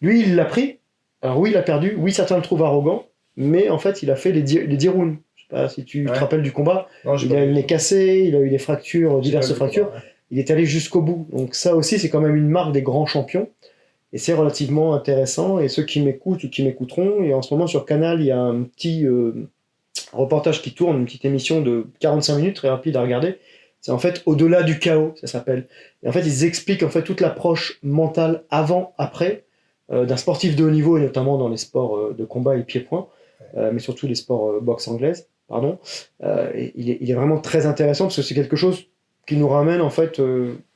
Lui, il l'a pris. Alors oui, il a perdu. Oui, certains le trouvent arrogant. Mais en fait, il a fait les 10 rounds. Je sais pas si tu te rappelles du combat. Non, il a eu le nez cassé, il a eu des fractures, diverses fractures. Il est allé jusqu'au bout. Donc ça aussi, c'est quand même une marque des grands champions. Et c'est relativement intéressant. Et ceux qui m'écoutent ou qui m'écouteront, et en ce moment sur Canal, il y a un petit reportage qui tourne, une petite émission de 45 minutes, très rapide à regarder. C'est en fait Au-delà du chaos, ça s'appelle. Et en fait, ils expliquent en fait toute l'approche mentale avant, après, d'un sportif de haut niveau, et notamment dans les sports de combat et pied-point, mais surtout les sports boxe anglaise, pardon. Et il est vraiment très intéressant, parce que c'est quelque chose qui nous ramène en fait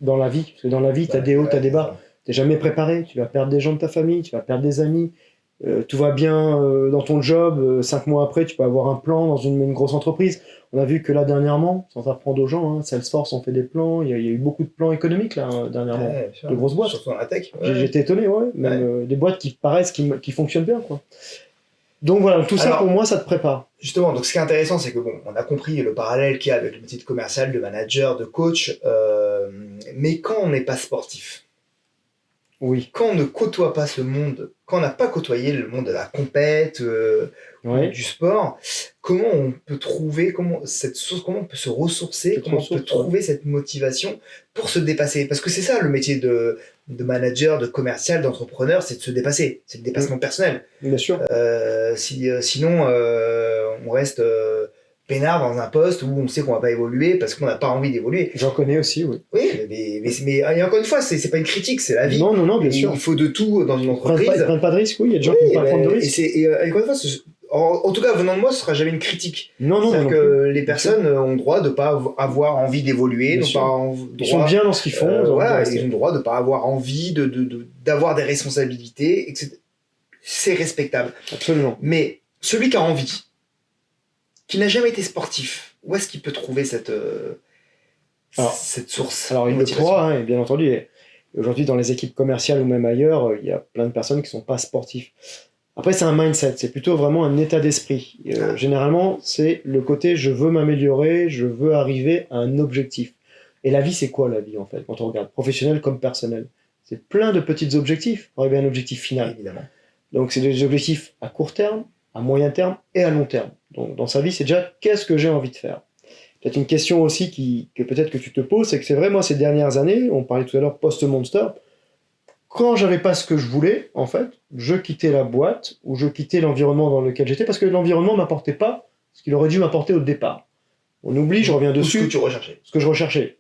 dans la vie. Parce que dans la vie, tu as des hauts, tu as des bas. Tu n'es jamais préparé, tu vas perdre des gens de ta famille, tu vas perdre des amis. Tout va bien dans ton job, 5 mois après, tu peux avoir un plan dans une grosse entreprise. On a vu que là, dernièrement, sans apprendre aux gens, hein, Salesforce ont fait des plans, il y a eu beaucoup de plans économiques là, dernièrement, de grosses boîtes. Surtout dans la tech. J'étais étonné, même des boîtes qui paraissent, qui fonctionnent bien, quoi. Donc voilà, tout ça, pour moi, ça te prépare. Justement, donc ce qui est intéressant, c'est que bon, on a compris le parallèle qu'il y a avec le métier de commercial, de manager, de coach, mais quand on n'est pas sportif, oui. Quand on ne côtoie pas ce monde, quand on n'a pas côtoyé le monde de la compète, du sport, comment on peut trouver, comment on peut se ressourcer, comment on peut trouver cette motivation pour se dépasser? Parce que c'est ça le métier de manager, de commercial, d'entrepreneur, c'est de se dépasser, c'est le dépassement personnel. Bien sûr. Sinon, on reste peinard dans un poste où on sait qu'on va pas évoluer parce qu'on n'a pas envie d'évoluer. J'en connais aussi, oui. Oui, mais et encore une fois, c'est pas une critique, c'est la vie. Non, bien sûr. Il faut de tout dans une entreprise. Ils prennent pas de risque, oui, il y a des gens qui ne prennent pas de risque. Et encore une fois, en tout cas, venant de moi, ce sera jamais une critique. Non. C'est-à-dire que les personnes ont le droit de pas avoir envie d'évoluer. Ils sont bien dans ce qu'ils font. Ils ont le droit de pas avoir envie d'avoir des responsabilités, etc. C'est respectable. Absolument. Mais celui qui a envie, qui n'a jamais été sportif, où est-ce qu'il peut trouver cette source? Alors, il le pourra, hein, bien entendu. Et aujourd'hui, dans les équipes commerciales ou même ailleurs, il y a plein de personnes qui ne sont pas sportifs. Après, c'est un mindset, c'est plutôt vraiment un état d'esprit. Généralement, c'est le côté je veux m'améliorer, je veux arriver à un objectif. Et la vie, c'est quoi la vie en fait, quand on regarde, professionnel comme personnel? C'est plein de petits objectifs pour arriver à un objectif final. Évidemment. Donc, c'est des objectifs à court terme, à moyen terme et à long terme. Donc, dans sa vie, c'est déjà qu'est-ce que j'ai envie de faire. Peut-être une question aussi que peut-être que tu te poses, c'est que c'est vrai, moi, ces dernières années, on parlait tout à l'heure post-Monster, quand j'avais pas ce que je voulais, en fait, je quittais la boîte ou je quittais l'environnement dans lequel j'étais parce que l'environnement m'apportait pas ce qu'il aurait dû m'apporter au départ. On oublie, je reviens dessus. Ce que tu recherchais. Ce que je recherchais.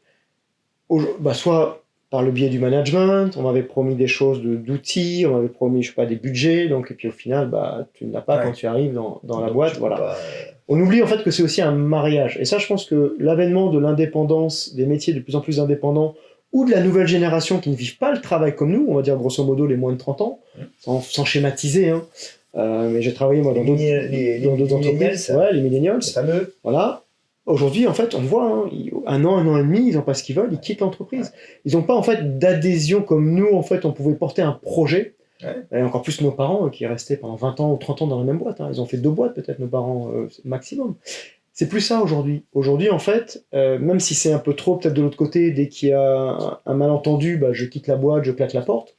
Soit par le biais du management, on m'avait promis des choses d'outils, on m'avait promis, je sais pas, des budgets, donc, et puis au final, tu ne l'as pas quand tu arrives dans la boîte, voilà. Pas... On oublie en fait que c'est aussi un mariage. Et ça, je pense que l'avènement de l'indépendance, des métiers de plus en plus indépendants, ou de la nouvelle génération qui ne vivent pas le travail comme nous, on va dire grosso modo les moins de 30 ans, sans schématiser, hein. Mais j'ai travaillé moi dans d'autres entreprises, les millennials, les fameux. Voilà. Aujourd'hui, en fait, on voit, hein, un an et demi, ils n'ont pas ce qu'ils veulent, ils quittent l'entreprise. Ils n'ont pas en fait d'adhésion comme nous, en fait, on pouvait porter un projet. Et encore plus nos parents qui restaient pendant 20 ans ou 30 ans dans la même boîte. Hein. Ils ont fait 2 boîtes peut-être, nos parents, maximum. C'est plus ça aujourd'hui. Aujourd'hui, en fait, même si c'est un peu trop peut-être de l'autre côté, dès qu'il y a un malentendu, je quitte la boîte, je claque la porte.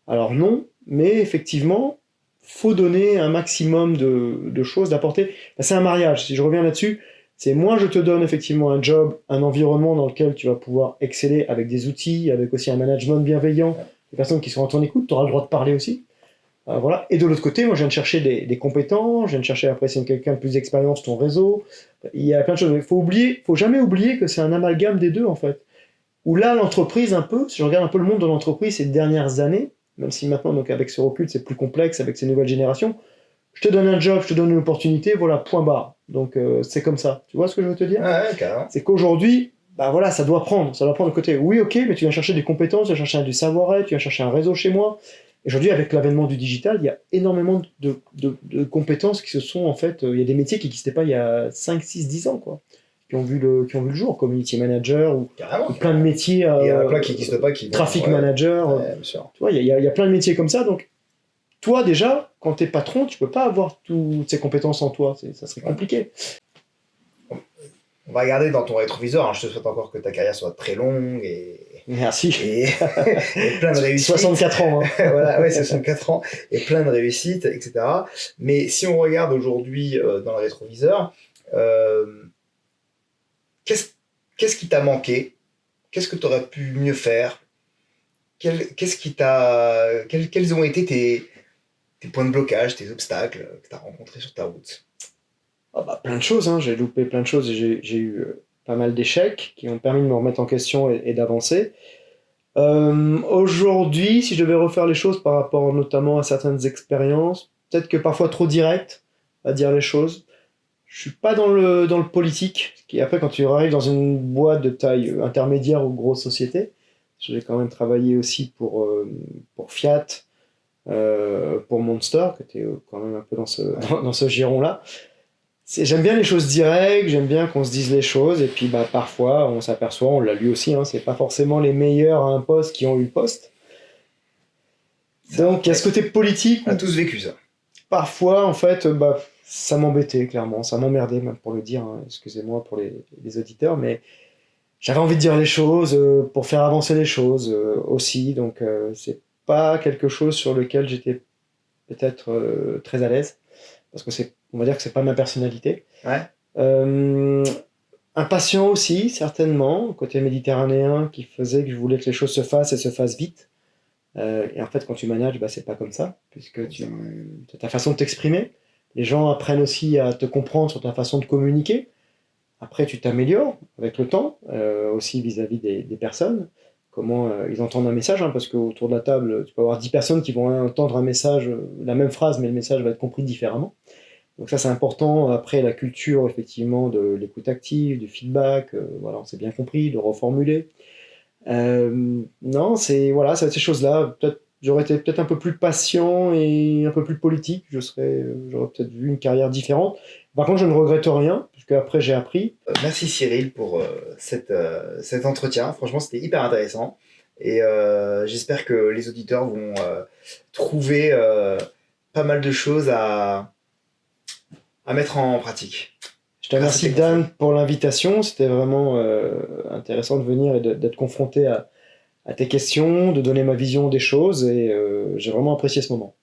Alors non, mais effectivement, faut donner un maximum de choses, d'apporter. C'est un mariage, si je reviens là-dessus, c'est moi je te donne effectivement un job, un environnement dans lequel tu vas pouvoir exceller avec des outils, avec aussi un management bienveillant, des personnes qui sont à ton écoute, tu auras le droit de parler aussi. Voilà. Et de l'autre côté, moi je viens de chercher des compétences, je viens de chercher après si quelqu'un de plus d'expérience, ton réseau. Il y a plein de choses. Il faut jamais oublier que c'est un amalgame des deux en fait. Où là, l'entreprise un peu, si je regarde un peu le monde de l'entreprise ces dernières années, même si maintenant, donc avec ce recul, c'est plus complexe avec ces nouvelles générations, je te donne un job, je te donne une opportunité, voilà, point barre. Donc c'est comme ça. Tu vois ce que je veux te dire? Ouais, carrément. C'est qu'aujourd'hui, voilà, ça doit prendre le côté. Oui, ok, mais tu viens chercher des compétences, tu viens chercher du savoir-être, tu viens chercher un réseau chez moi. Aujourd'hui, avec l'avènement du digital, il y a énormément de compétences qui se sont en fait. Il y a des métiers qui n'existaient pas il y a 5, 6, 10 ans, quoi. Qui ont vu le jour, community manager ou plein de métiers. Il y en a plein qui n'existent pas. Traffic manager. Bien sûr. Tu vois, il y a plein de métiers comme ça. Donc, toi, déjà, quand tu es patron, tu peux pas avoir toutes ces compétences en toi. Ça serait compliqué. On va regarder dans ton rétroviseur. Hein. Je te souhaite encore que ta carrière soit très longue et. Merci. Et plein de réussites. 64 ans. Hein. Voilà, ouais, 64 ans et plein de réussites, etc. Mais si on regarde aujourd'hui dans le rétroviseur, qu'est-ce qui t'a manqué? Qu'est-ce que tu aurais pu mieux faire? Quels ont été tes points de blocage, tes obstacles que tu as rencontrés sur ta route? Plein de choses, hein. J'ai loupé plein de choses et j'ai eu pas mal d'échecs qui ont permis de me remettre en question et d'avancer. Aujourd'hui, si je devais refaire les choses par rapport notamment à certaines expériences, peut-être que parfois trop direct à dire les choses. Je suis pas dans le politique, qui après quand tu arrives dans une boîte de taille intermédiaire ou grosse société, j'ai quand même travaillé aussi pour Fiat, pour Monster, qui était quand même un peu dans ce giron-là. J'aime bien les choses directes, j'aime bien qu'on se dise les choses, et puis parfois on s'aperçoit, on l'a lu aussi, hein, c'est pas forcément les meilleurs à un poste qui ont eu le poste. Donc il y a ce côté politique. On a tous vécu ça. Parfois, en fait, ça m'embêtait, clairement, ça m'emmerdait, même pour le dire, hein. Excusez-moi pour les auditeurs, mais j'avais envie de dire les choses pour faire avancer les choses aussi, donc c'est pas quelque chose sur lequel j'étais peut-être très à l'aise, parce que on va dire que c'est pas ma personnalité. Ouais. Impatient aussi, certainement, côté méditerranéen, qui faisait que je voulais que les choses se fassent et se fassent vite. Et en fait, quand tu manages, c'est pas comme ça, puisque c'est ta façon de t'exprimer. Les gens apprennent aussi à te comprendre sur ta façon de communiquer. Après, tu t'améliores avec le temps, aussi vis-à-vis des personnes. Comment ils entendent un message, hein, parce qu'autour de la table, tu peux avoir 10 personnes qui vont entendre un message, la même phrase, mais le message va être compris différemment. Donc ça, c'est important. Après, la culture, effectivement, de l'écoute active, du feedback, voilà, on s'est bien compris, de reformuler. Non, c'est ces choses-là. J'aurais été peut-être un peu plus patient et un peu plus politique. J'aurais peut-être vu une carrière différente. Par contre, je ne regrette rien, puisque après j'ai appris. Merci Cyril pour cet entretien. Franchement, c'était hyper intéressant. Et j'espère que les auditeurs vont trouver pas mal de choses à mettre en pratique. Je te remercie Dan pour l'invitation, c'était vraiment intéressant de venir et d'être confronté à tes questions, de donner ma vision des choses et j'ai vraiment apprécié ce moment.